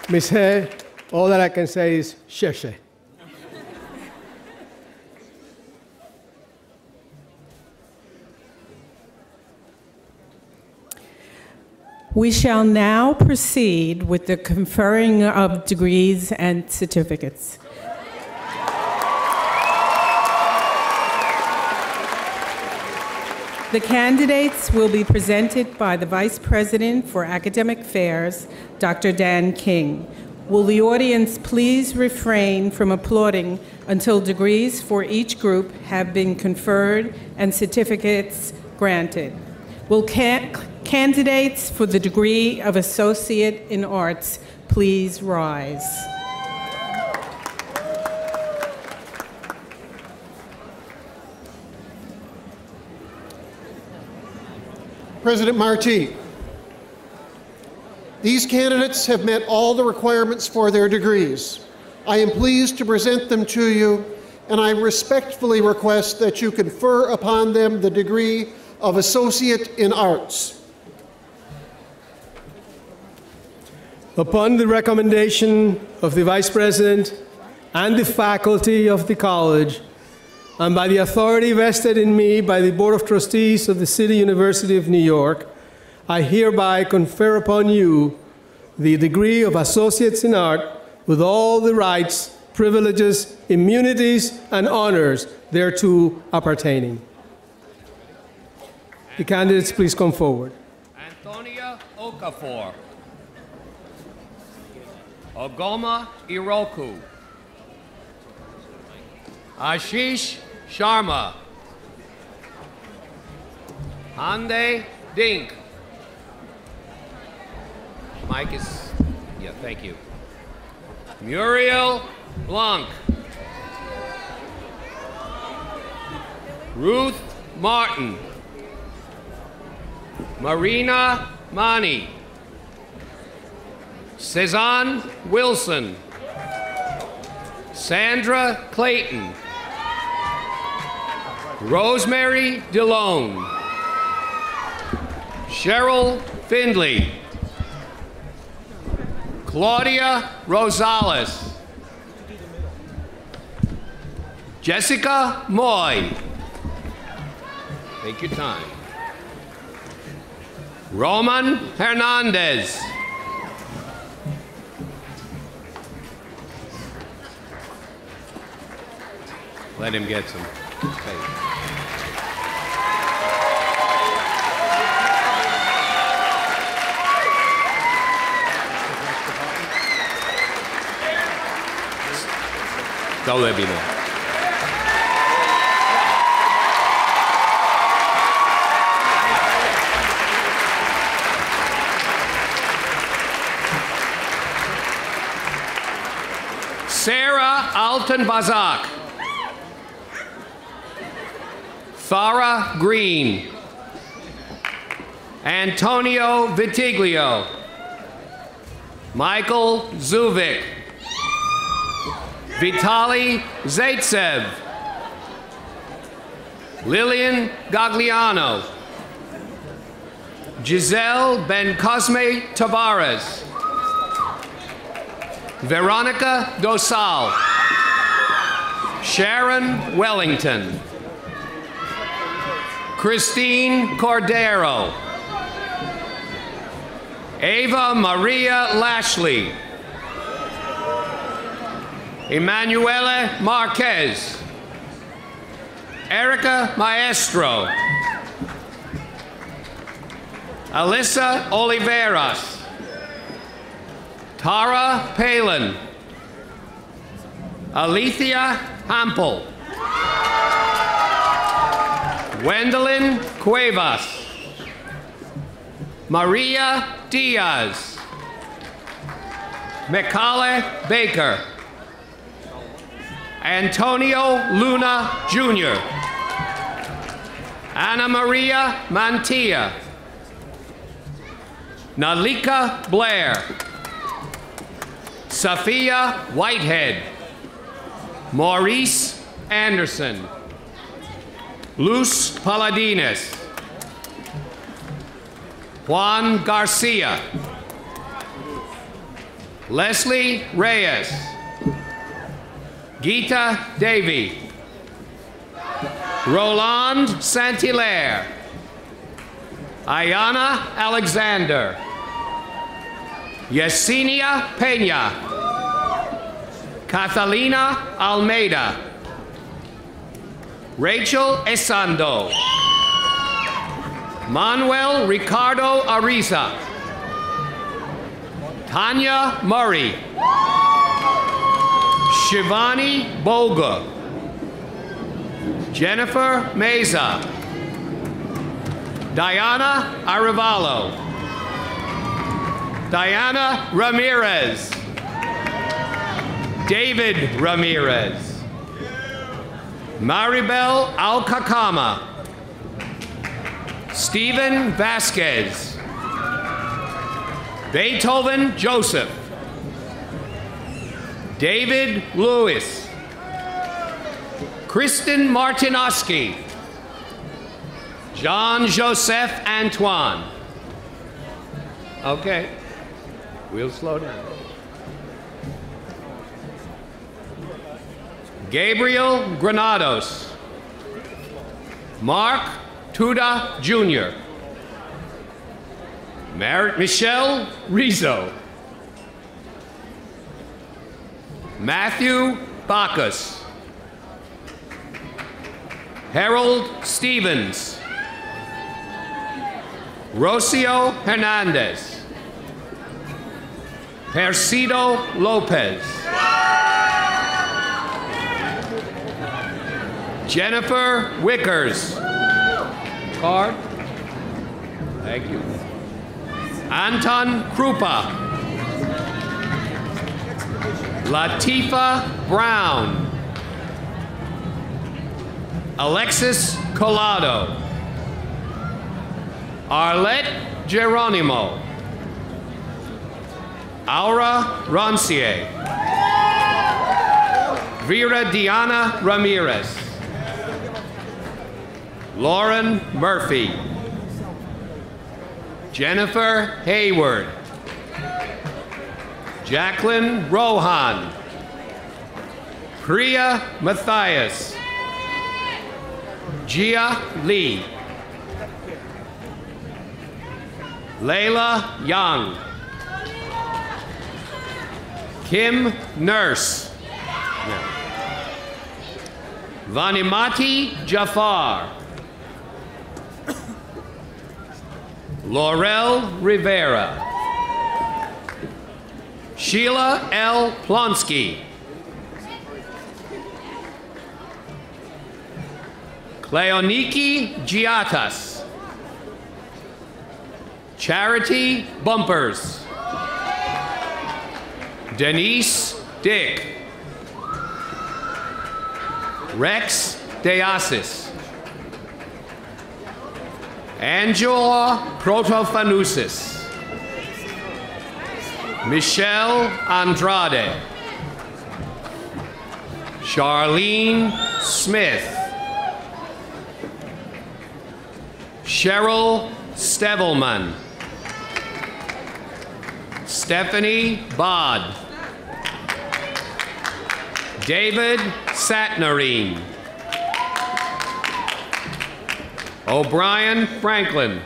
Ms. Hay, all that I can say is sheshe. We shall now proceed with the conferring of degrees and certificates. The candidates will be presented by the Vice President for Academic Affairs, Dr. Dan King. Will the audience please refrain from applauding until degrees for each group have been conferred and certificates granted? Will Candidates for the degree of Associate in Arts, please rise. President Marti, these candidates have met all the requirements for their degrees. I am pleased to present them to you, and I respectfully request that you confer upon them the degree of Associate in Arts. Upon the recommendation of the Vice President and the faculty of the college, and by the authority vested in me by the Board of Trustees of the City University of New York, I hereby confer upon you the degree of Associates in Art with all the rights, privileges, immunities, and honors thereto appertaining. The candidates, please come forward. Antonia Okafor. Ogoma Iroku. Ashish Sharma. Hande Dink. Mike is, yeah, thank you. Muriel Blanc. Ruth Martin. Marina Mani. Cezanne Wilson. Sandra Clayton. Rosemary DeLone. Cheryl Findley. Claudia Rosales. Jessica Moy. Take your time. Roman Hernandez. Let him get some space. Don't let me know. Sarah Alton-Bazak. Farah Green. Antonio Vitiglio. Michael Zuvik. Vitali Zaitsev. Lillian Gagliano. Giselle Ben-Cosme Tavares. Veronica Dosal. Sharon Wellington. Christine Cordero. Ava Maria Lashley. Emanuela Marquez. Erica Maestro. Alyssa Oliveras. Tara Palin. Alethea Hampel. Wendelin Cuevas. Maria Diaz. Mikale Baker. Antonio Luna Jr. Ana Maria Mantilla. Nalika Blair. Sophia Whitehead. Maurice Anderson. Luz Paladinas. Juan Garcia. Leslie Reyes. Gita Davy. Roland Saint-Hilaire. Ayana Alexander. Yesenia Peña. Catalina Almeida. Rachel Esando. Manuel Ricardo Ariza. Tanya Murray. Shivani Boga. Jennifer Meza. Diana Arevalo. Diana Ramirez. David Ramirez. Maribel Alcacama. Stephen Vasquez. Beethoven Joseph. David Lewis. Kristen Martinoski. Jean-Joseph Antoine. Okay, we'll slow down. Gabriel Granados. Mark Tuda Jr. Michelle Rizzo. Matthew Bacchus. Harold Stevens. Rocio Hernandez. Percido Lopez. Jennifer Wickers. Card. Thank you. Anton Krupa. Latifa Brown. Alexis Collado. Arlette Geronimo. Aura Roncier. Vera Diana Ramirez. Lauren Murphy. Jennifer Hayward. Jacqueline Rohan. Priya Matthias. Gia Lee. Layla Young. Kim Nurse. Vanimati Jafar. Laurel Rivera. Sheila L. Plonsky. Cleoniki Giatas. Charity Bumpers. Denise Dick. Rex Deasis. Angela Protofanusis. Michelle Andrade. Charlene Smith. Cheryl Stevelman. Stephanie Bod. David Satnarine. O'Brien Franklin.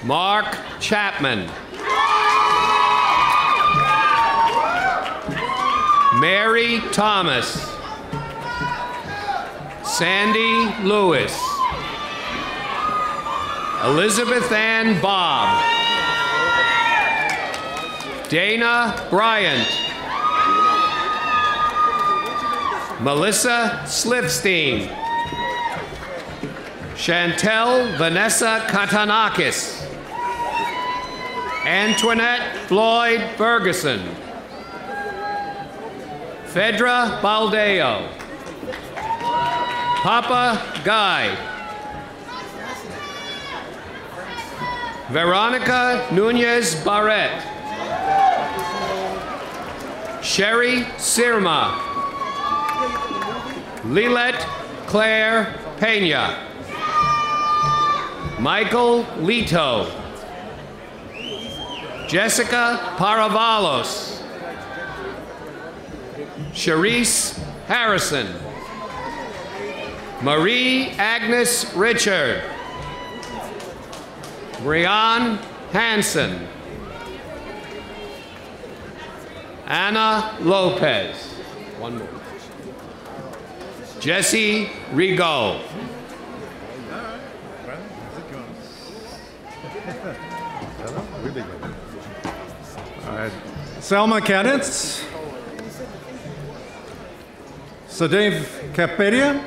Mark Chapman. Mary Thomas. Sandy Lewis. Elizabeth Ann Bob. Dana Bryant. Melissa Slipstein. Chantel Vanessa Katanakis. Antoinette Floyd Ferguson. Fedra Baldeo. Papa Guy. Veronica Nunez Barrett. Sherry Sirma. Lilette Claire Pena. Michael Lito. Jessica Paravalos. Sharice Harrison. Marie Agnes Richard. Brian Hansen. Anna Lopez. One more. Jesse Rigaud. All right. Selma Cadets. Sadev Kapedia.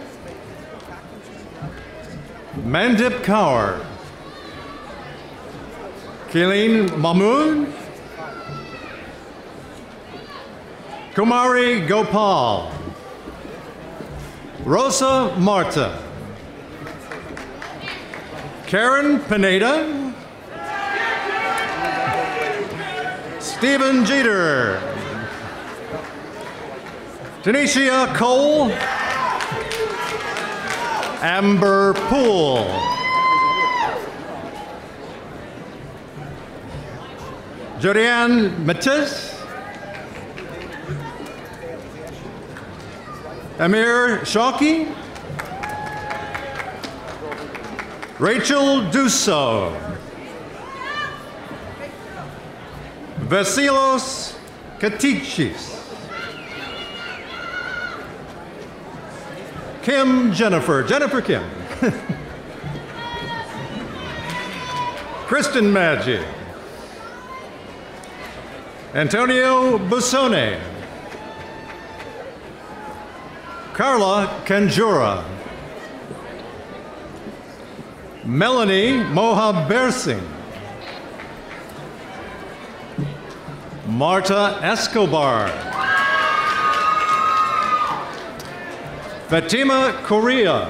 Mandip Kaur, Kaileen Mahmood, Kumari Gopal, Rosa Marta, Karen Pineda, Stephen Jeter, Tanisha Cole, Amber Poole, Jodianne Matisse, Amir Shawky, Rachel Dusso, Vasilos Katichis, Jennifer Kim, Kristen Maggi, Antonio Busone, Carla Kanjura, Melanie Mohabersing, Marta Escobar, Fatima Correa,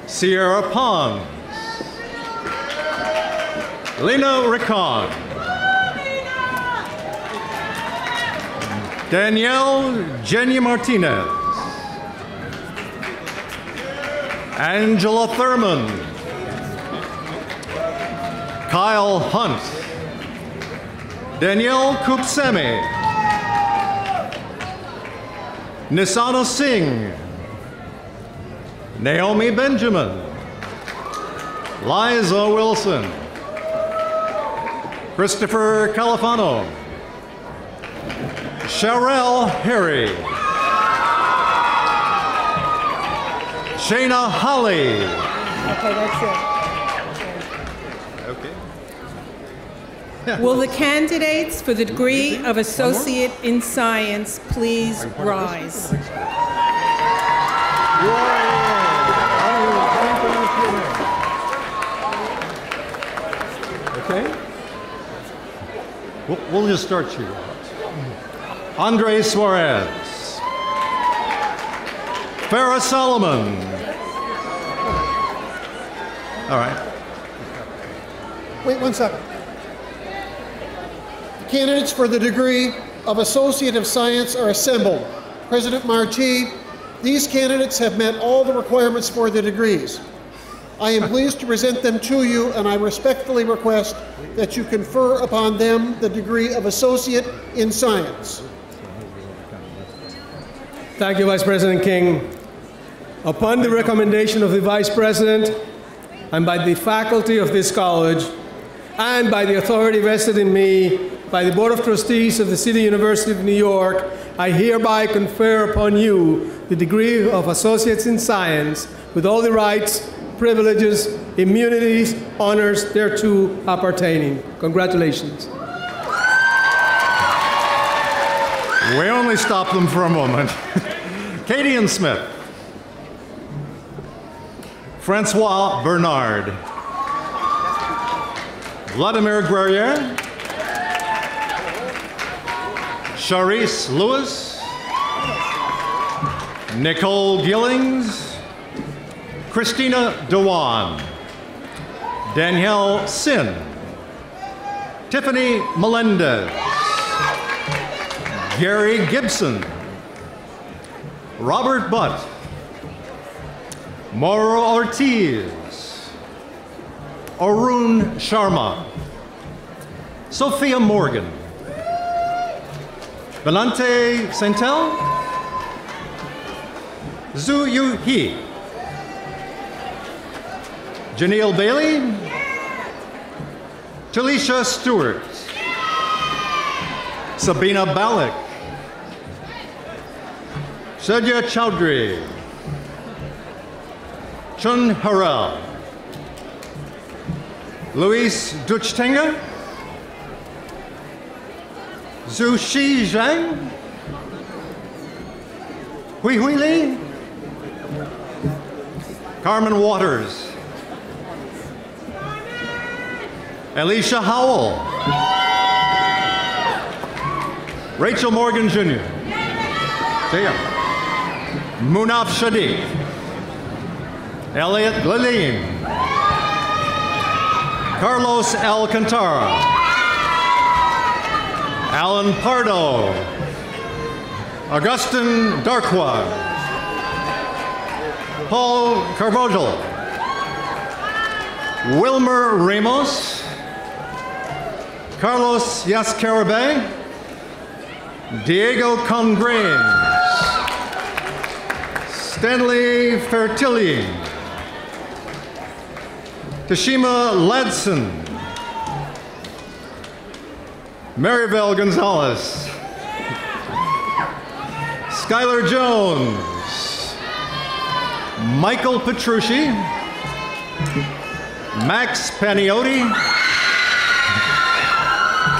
Sierra Pons, Lena Ricon, Danielle Jenny Martinez, Angela Thurman, Kyle Hunt, Danielle Kupsemi, Nisana Singh, Naomi Benjamin, Liza Wilson, Christopher Califano, Sharelle Harry, Shayna Holly. Okay, that's it. Will the candidates for the degree of Associate in Science please rise? Okay. We'll just start you out. Andre Suarez, Farrah Solomon. All right. Wait 1 second. The candidates for the degree of Associate of Science are assembled. President Marti, these candidates have met all the requirements for the degrees. I am pleased to present them to you, and I respectfully request that you confer upon them the degree of Associate in Science. Thank you, Vice President King. Upon the recommendation of the Vice President and by the faculty of this college and by the authority vested in me by the Board of Trustees of the City University of New York, I hereby confer upon you the degree of Associates in Science with all the rights, privileges, immunities, honors thereto appertaining. Congratulations. We only stopped them for a moment. Katie and Smith, Francois Bernard, Vladimir Guerrier, Charisse Lewis, Nicole Gillings, Christina Dewan, Danielle Sin, Tiffany Melendez, Gary Gibson, Robert Butt, Mauro Ortiz, Arun Sharma, Sophia Morgan, Valente Santel, Zhu Yu He, Janelle Bailey, Talisha Stewart, Sabina Balak, Sajja Chowdhury, Chun Harrell, Luis Duchtenga, Zhu Shi Zhang, Hui Hui Li, Carmen Waters. Alicia Howell. Rachel Morgan Jr. See ya. Munaf Shadiq. Elliot Laline. Carlos Alcantara. Alan Pardo. Augustin Darkwa. Paul Carbojal. Wilmer Ramos. Carlos Yascarabay. Diego Congrains. Stanley Fertilli. Tashima Ladson. Maribel Gonzalez. Skylar Jones. Michael Petrucci. Max Paniotti.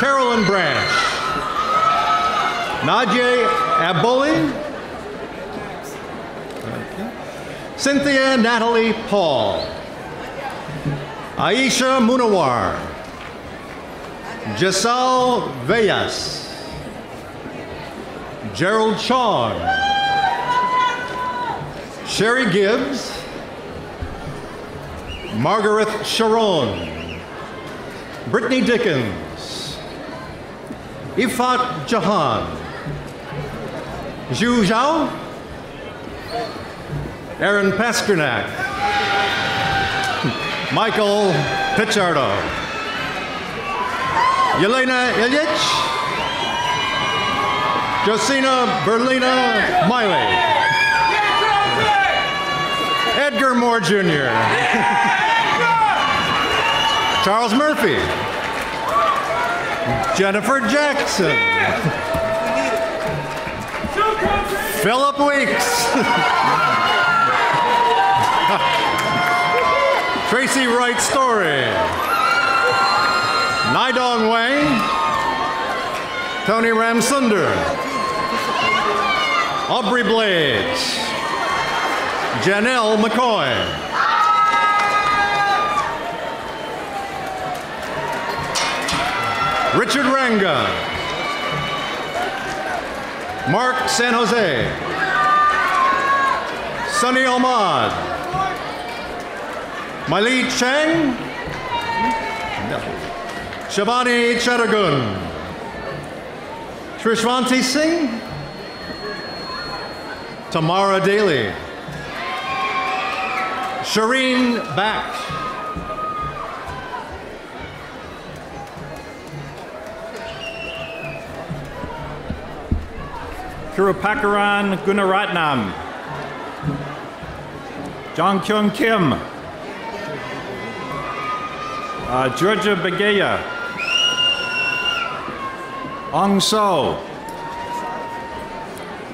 Carolyn Branch. Najee Aboli. Cynthia Natalie Paul. Aisha Munawar. Jasal Vellas. Gerald Chong. Sherry Gibbs. Margaret Sharon. Brittany Dickens. Ifat Jahan. Zhu Zhao. Aaron Pasternak. Michael Pichardo. Yelena Ilyich. Josina Berlina Miley. Edgar Moore Jr. Charles Murphy. Jennifer Jackson. Philip Weeks. Tracy Wright Story. Nidong Wang. Tony Ramsunder. Aubrey Blades. Janelle McCoy. Richard Ranga. Mark San Jose. Sunny Ahmad. Miley Chang. Shabani Chattergun. Trishvanti Singh. Tamara Daly. Shireen Back. Kirupakaran Gunaratnam. Jong Kyung Kim. Georgia Bagaya. Ong So.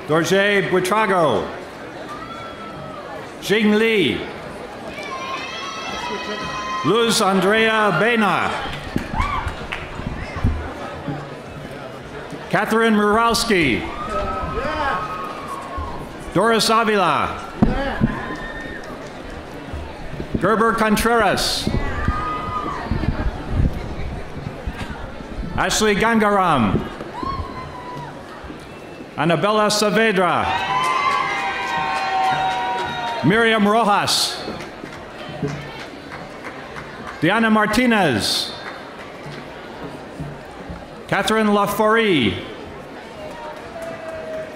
Dorje Buitrago. Jing Li. Luz Andrea Bena. Catherine Murowski. Doris Avila. Gerber Contreras. Ashley Gangaram. Annabella Saavedra. Miriam Rojas. Diana Martinez. Catherine Laforie.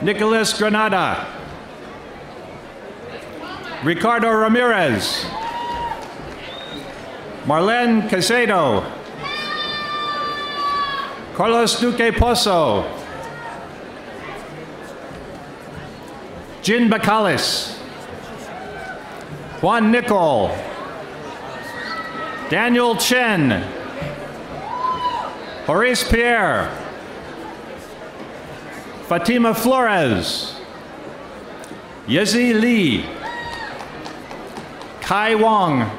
Nicholas Granada. Ricardo Ramirez. Marlene Casado. Carlos Duque Pozo. Jin Bacales. Juan Nicol. Daniel Chen. Horace Pierre. Fatima Flores. Yezi Lee. Kai Wong.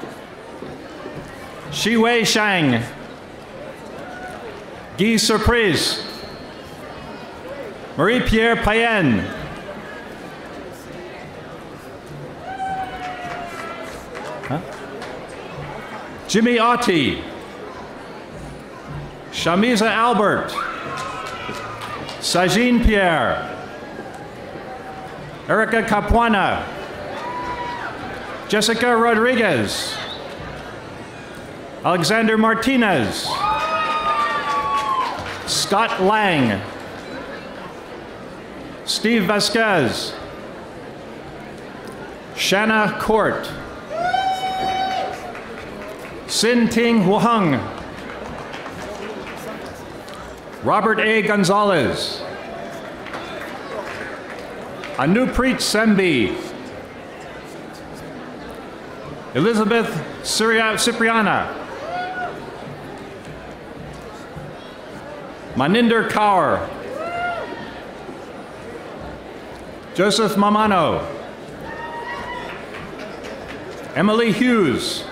Shiwei Shang. Guy Surprise. Marie-Pierre Payen. Jimmy Auty, Shamiza Albert, Sajin Pierre, Erica Capuana, Jessica Rodriguez, Alexander Martinez, Scott Lang, Steve Vasquez, Shanna Court, Sin Ting Huang, Robert A. Gonzalez, Anupreet Sembi, Elizabeth Cipriana, Maninder Kaur, Joseph Mamano, Emily Hughes,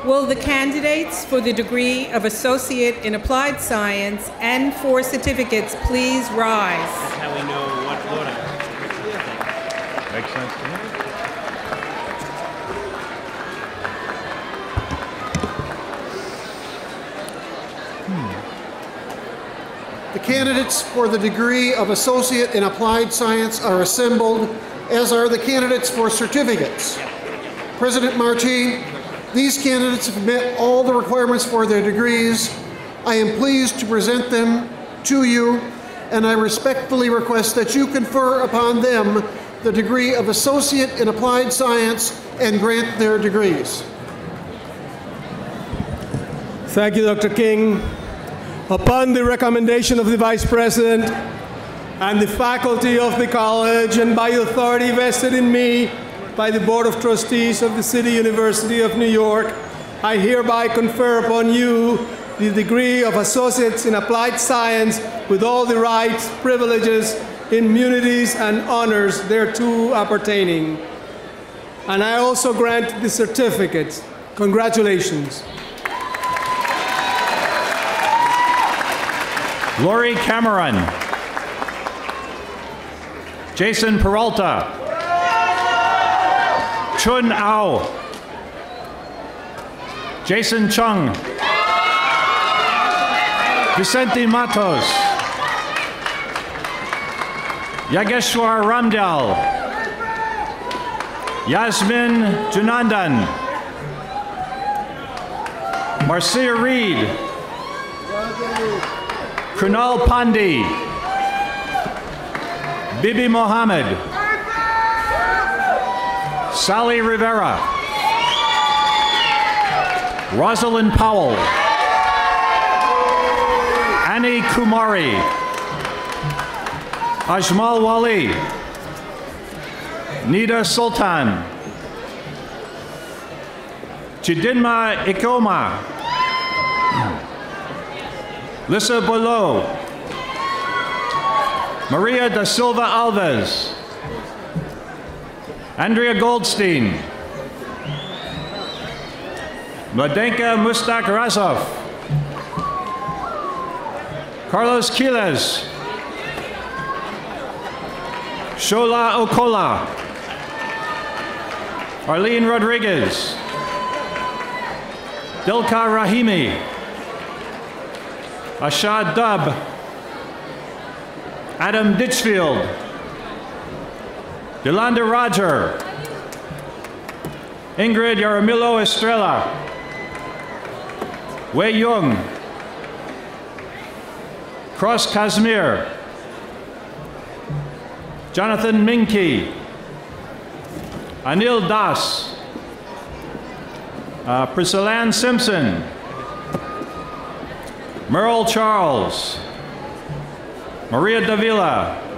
Will the candidates for the degree of Associate in Applied Science and for certificates please rise? That's how we know what order. Makes sense to me. The candidates for the degree of Associate in Applied Science are assembled, as are the candidates for certificates. President Marti, these candidates have met all the requirements for their degrees. I am pleased to present them to you, and I respectfully request that you confer upon them the degree of Associate in Applied Science and grant their degrees. Thank you, Dr. King. Upon the recommendation of the Vice President and the faculty of the college, and by authority vested in me by the Board of Trustees of the City University of New York, I hereby confer upon you the degree of Associates in Applied Science with all the rights, privileges, immunities, and honors thereto appertaining. And I also grant the certificates. Congratulations. Lori Cameron, Jason Peralta, Chun Ao, Jason Chung, Vicente Matos, Yageshwar Ramdal, Yasmin Junandan, Marcia Reed, Kunal Pandey, Bibi Mohammed, Sally Rivera, Rosalind Powell, Annie Kumari, Ajmal Wali, Nida Sultan, Chidinma Ikoma, Lissa Bolo, Maria da Silva Alves, Andrea Goldstein, Mladenka Mustak Razov, Carlos Quiles, Shola Okola, Arlene Rodriguez, Dilka Rahimi, Ashad Dub, Adam Ditchfield, Yolanda Roger, Ingrid Yaramilo Estrella, Wei Yung, Cross Kazmir, Jonathan Minky, Anil Das, Priscillan Simpson, Merle Charles, Maria Davila,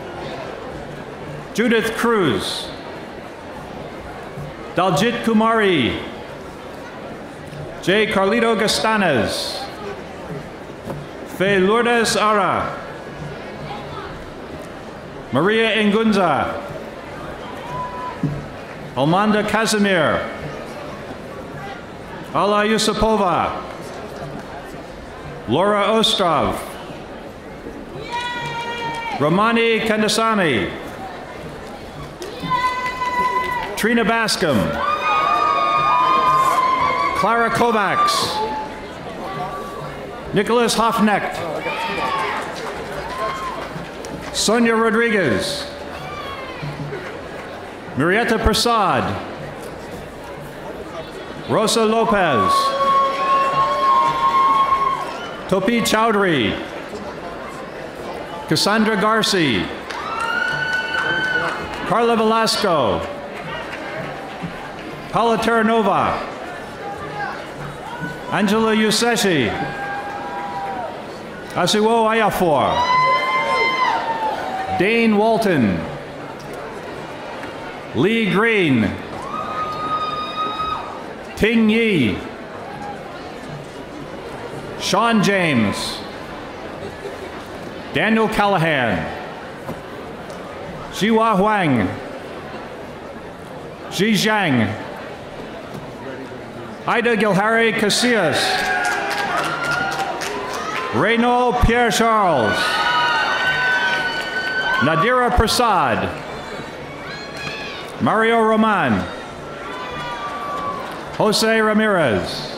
Judith Cruz, Daljit Kumari, J. Carlito Gastanes, Fe Lourdes Ara, Maria Engunza, Almanda Casimir, Alla Yusupova, Laura Ostrov, Romani Kandasamy, Trina Bascom, Clara Kovacs, Nicholas Hoffnecht, Sonia Rodriguez, Marietta Prasad, Rosa Lopez, Topi Chowdhury, Cassandra Garci, Carla Velasco, Paula Terranova, Angela Yuseshi, Asuo Ayafor, Dane Walton, Lee Green, Ting Yi, Sean James, Daniel Callahan, Jiwa Huang, Ji Zhang, Ida Gilhari Casillas, Reynaud Pierre Charles, Nadira Prasad, Mario Roman, Jose Ramirez,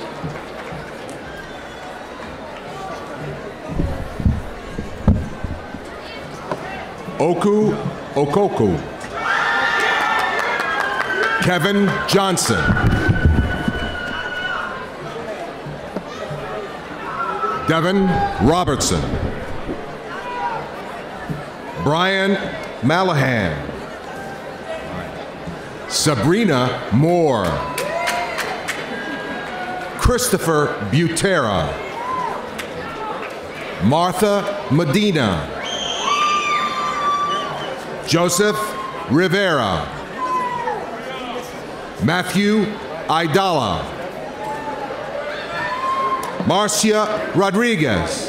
Oku Okoku, Kevin Johnson, Devin Robertson, Brian Malahan, Sabrina Moore, Christopher Butera, Martha Medina, Joseph Rivera, Matthew Aidala, Marcia Rodriguez,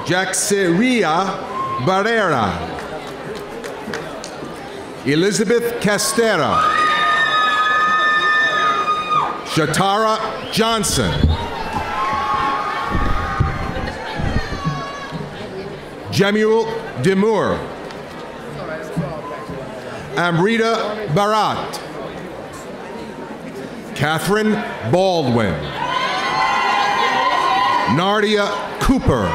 Jaxiria Barrera, Elizabeth Castera, Shatara Johnson, Jemuel Demur, Amrita Barat, Catherine Baldwin, Nardia Cooper,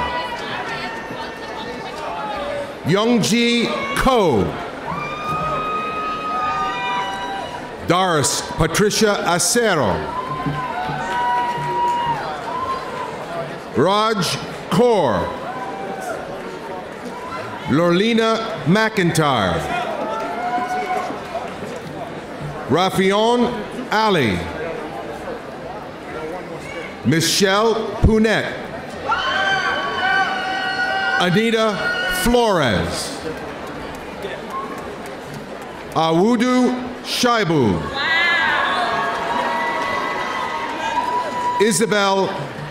Youngji Ko, Doris Patricia Acero, Raj Kaur, Lorlina McIntyre, Rafion Ali, Michelle Punet, Anita Flores, Awudu Shaibu, Isabel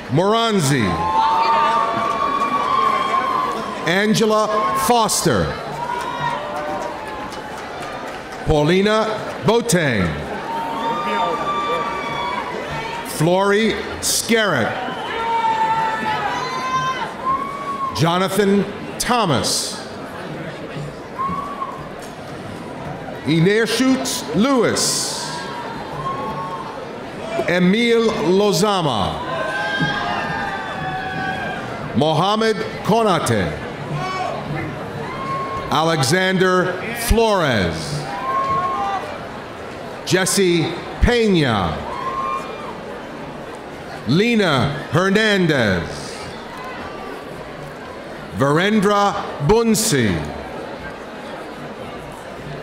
Moranzi, Angela Foster, Paulina Boateng, Flory Scarrett, Jonathan Thomas, Inershut Lewis, Emil Lozama, Mohamed Konate, Alexander Flores, Jesse Pena, Lena Hernandez, Virendra Bunsi,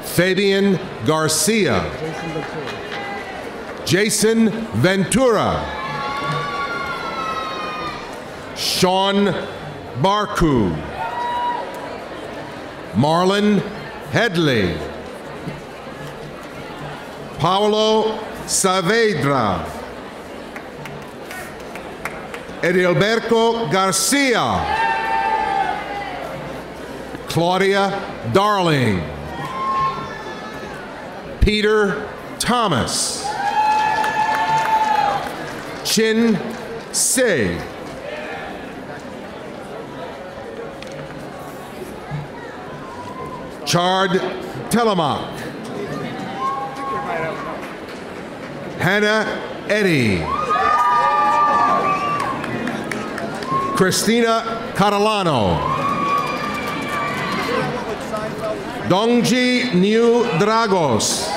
Fabian Garcia, Jason Ventura, Sean Barku, Marlon Headley, Paolo Saavedra, Edilberto Garcia, Claudia Darling, Peter Thomas, Chin Se, Chard Telemak, Hannah Eddy, Christina Catalano, Dongji New Dragos,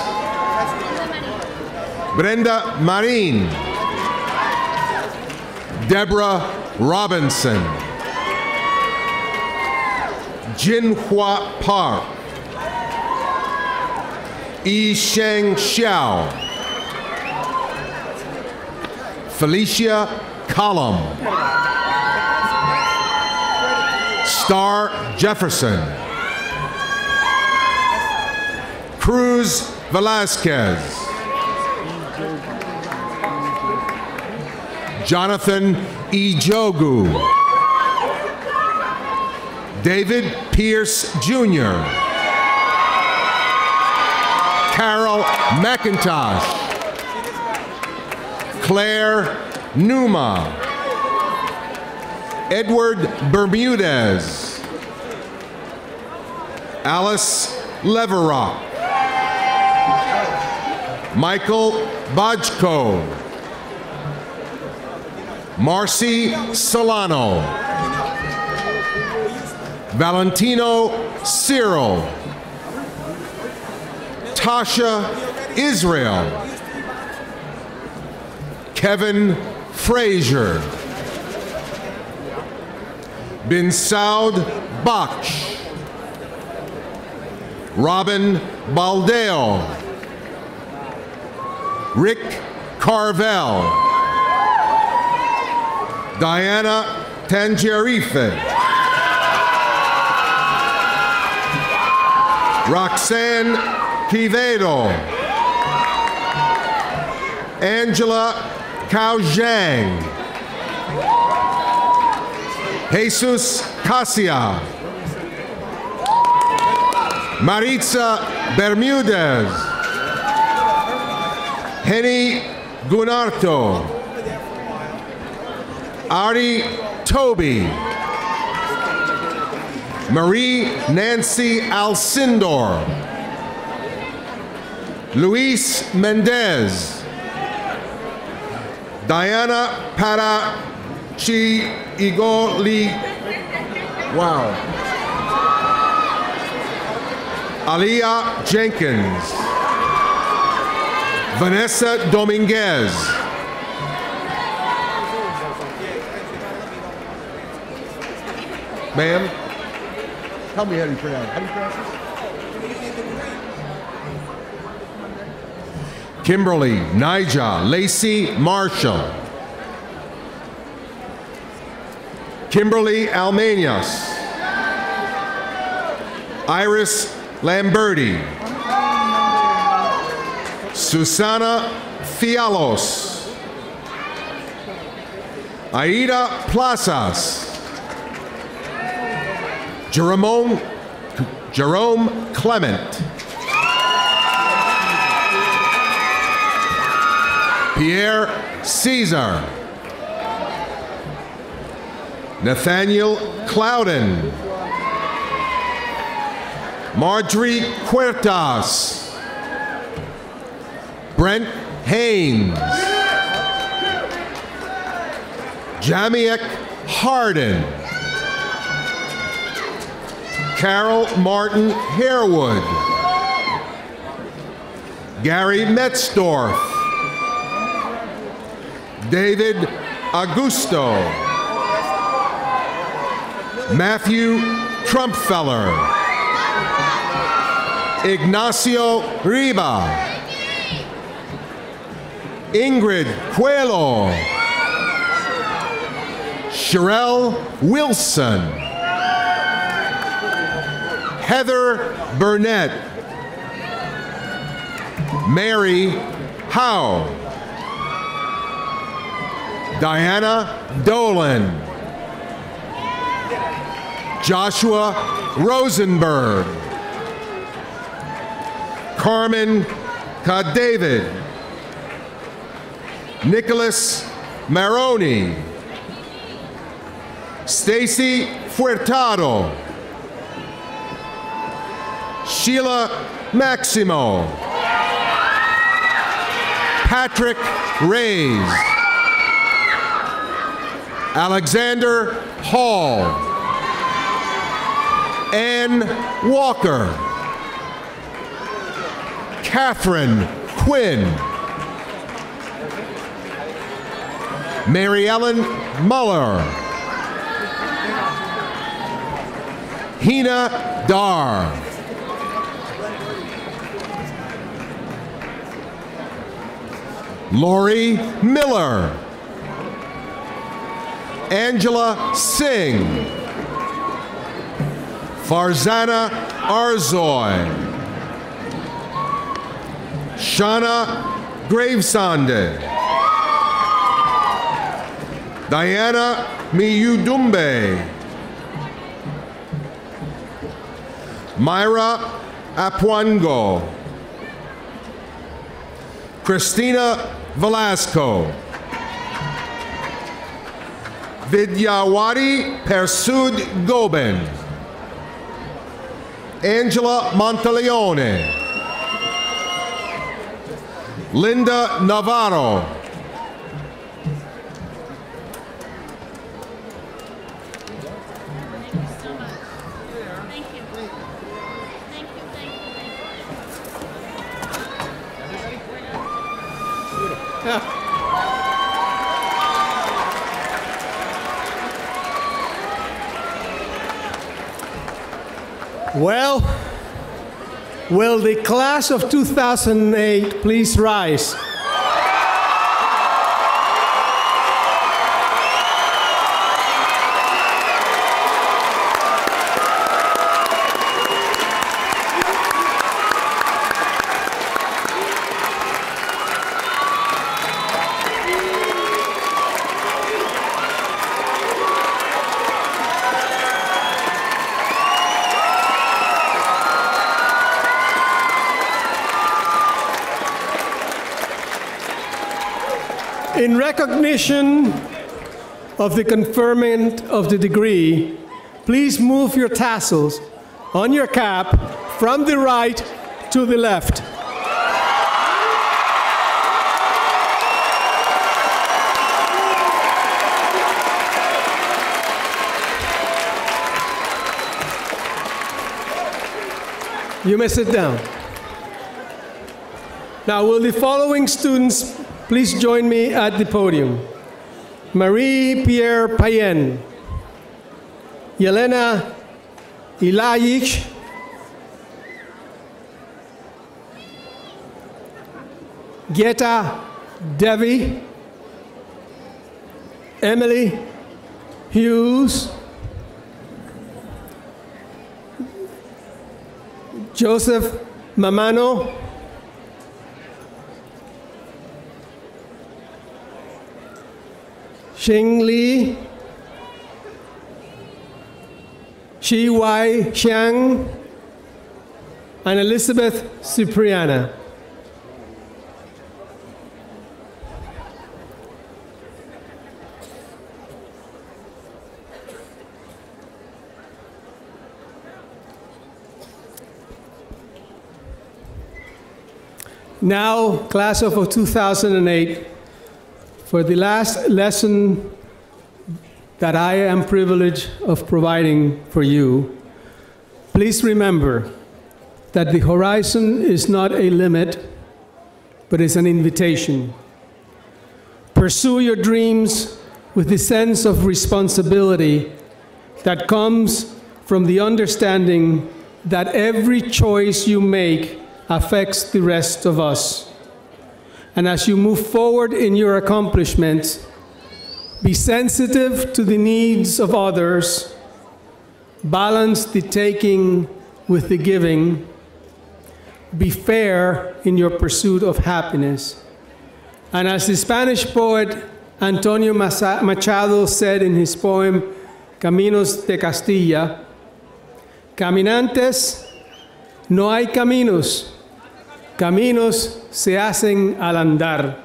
Brenda Marin, Deborah Robinson, Jinhua Park, Yi Sheng Xiao, Felicia Collum, Star Jefferson, Cruz Velasquez, Jonathan Ijogu, David Pierce Jr., Carol McIntosh, Claire Numa, Edward Bermudez, Alice Leverock, Michael Bajko, Marcy Solano, Valentino Cyril, Tasha Israel, Kevin Frazier, Bin Saud Baksh, Robin Baldeo, Rick Carvel, Diana Tangerife, Roxanne Quevedo, Angela Cao Zhang, Jesus Casia, Maritza Bermudez, Henny Gunarto, Ari Toby, Marie Nancy Alcindor, Luis Mendez, Diana Parachi Igoli, wow, Aliyah Jenkins, Vanessa Dominguez, ma'am, tell me how do you pronounce it. How do you pronounce this? Kimberly, Nija, Lacey Marshall, Kimberly Almanias, Iris Lamberti, Susana Fialos, Aida Plazas, Jerome Clement, Pierre Caesar, Nathaniel Clouden, Marjorie Huertas, Brent Haynes, Jamiek Harden, Carol Martin Harewood, Gary Metzdorf, David Augusto, Matthew Trumpfeller, Ignacio Riba, Ingrid Coelho, Sherelle Wilson, Heather Burnett, Mary Howe, Diana Dolan, Joshua Rosenberg, Carmen David, Nicholas Maroni, Stacy Furtado, Sheila Maximo. Patrick Reyes. Alexander Hall. Ann Walker. Catherine Quinn. Mary Ellen Muller. Hina Dar. Lori Miller. Angela Singh. Farzana Arzoy. Shana Gravesande. Diana Miyudumbe. Myra Apuango. Christina Velasco. Vidyawati Persud Goben. Angela Monteleone. Linda Navarro. Well, will the class of 2008 please rise? In recognition of the conferment of the degree, please move your tassels on your cap from the right to the left. You may sit down. Now, will the following students please join me at the podium? Marie-Pierre Payen, Yelena Ilayich, Geta Devi, Emily Hughes, Joseph Mamano, Xing Li, Shi Wai Xiang, and Elizabeth Cipriana. Now, class of 2008, for the last lesson that I am privileged of providing for you, please remember that the horizon is not a limit, but is an invitation. Pursue your dreams with the sense of responsibility that comes from the understanding that every choice you make affects the rest of us. And as you move forward in your accomplishments, be sensitive to the needs of others, balance the taking with the giving, be fair in your pursuit of happiness. And as the Spanish poet Antonio Machado said in his poem, Caminos de Castilla, caminantes, no hay caminos, caminos se hacen al andar.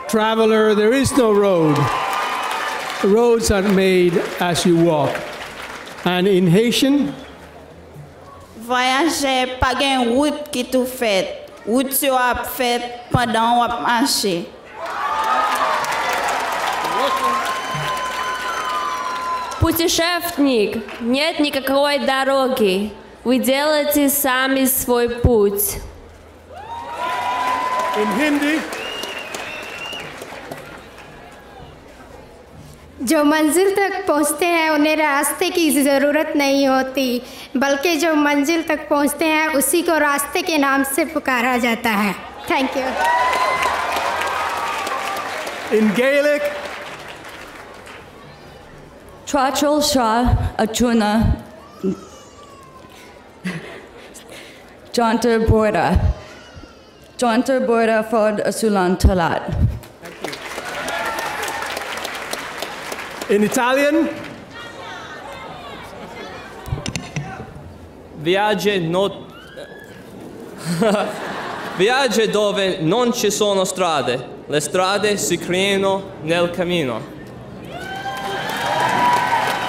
Traveler, there is no road. The roads are made as you walk. And in Haitian, Voyager pa gen route ki tou fet. Route yo ap fet pendant wap marcher. Путешественник, нет никакой дороги. Вы делаете сами свой путь. In Hindi. जो मंजिल तक पहुंचते हैं उन्हें रास्ते की ज़रूरत नहीं होती, बल्कि जो मंजिल तक पहुंचते हैं उसी को रास्ते के नाम से पुकारा जाता है. Thank you. In Gaelic. Trachel Shah Achuna Jonter Borda Fod Asulan Talat. In Italian. Viaggia dove non ci sono strade, le strade si creano nel cammino.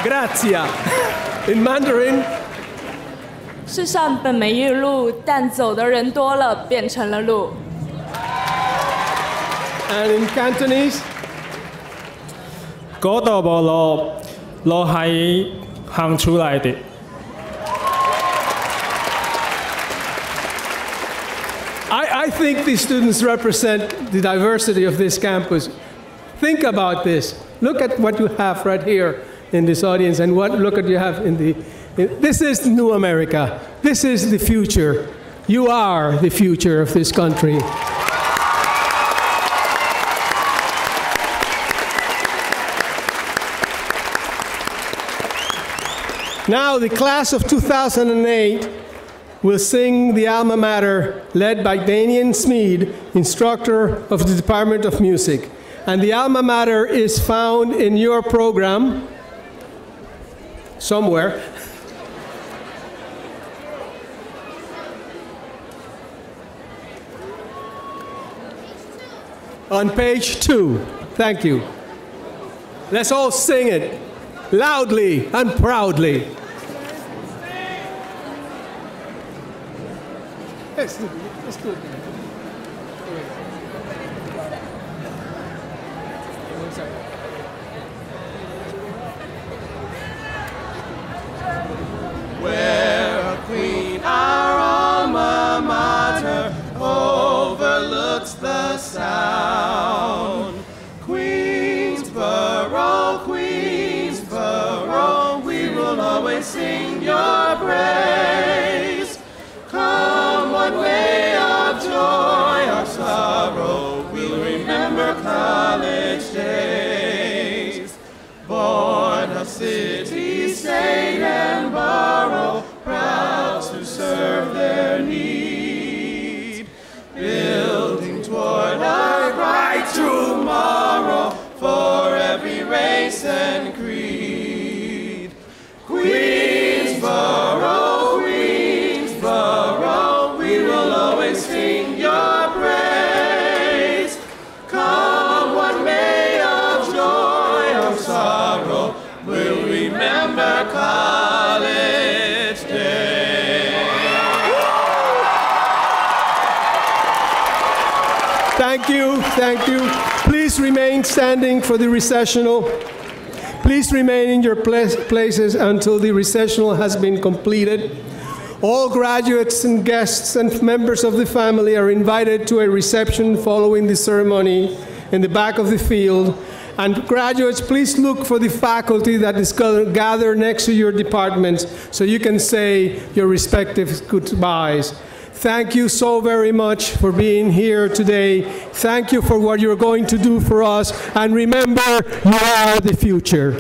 Grazie. In Mandarin. 世上本没有路，但走的人多了，变成了路。 And in Cantonese. 嗰度冇路，路係行出嚟的。 I think these students represent the diversity of this campus. Think about this. Look at what you have right here in this audience and look at you have in the... This is New America. This is the future. You are the future of this country. Now the class of 2008 will sing the Alma Mater, led by Danian Smead, instructor of the Department of Music. And the Alma Mater is found in your program somewhere. On page 2. Thank you. Let's all sing it loudly and proudly. Let's do it. Where Queen, our alma mater, overlooks the sound. Queensborough, Queensborough, we will always sing your praise. Come what way of joy or sorrow, we'll remember college days. Born of city, state, and borough, proud to serve their need. Building toward a bright tomorrow for every race and creed. Queensborough, Queensborough, we will always sing your praise. Come what may of joy or sorrow, we'll remember college day. Thank you, thank you. Please remain standing for the recessional. Please remain in your places until the recessional has been completed. All graduates and guests and members of the family are invited to a reception following the ceremony in the back of the field. And graduates, please look for the faculty that is gathered next to your departments so you can say your respective goodbyes. Thank you so very much for being here today. Thank you for what you're going to do for us. And remember, you are the future.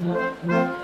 Thank you.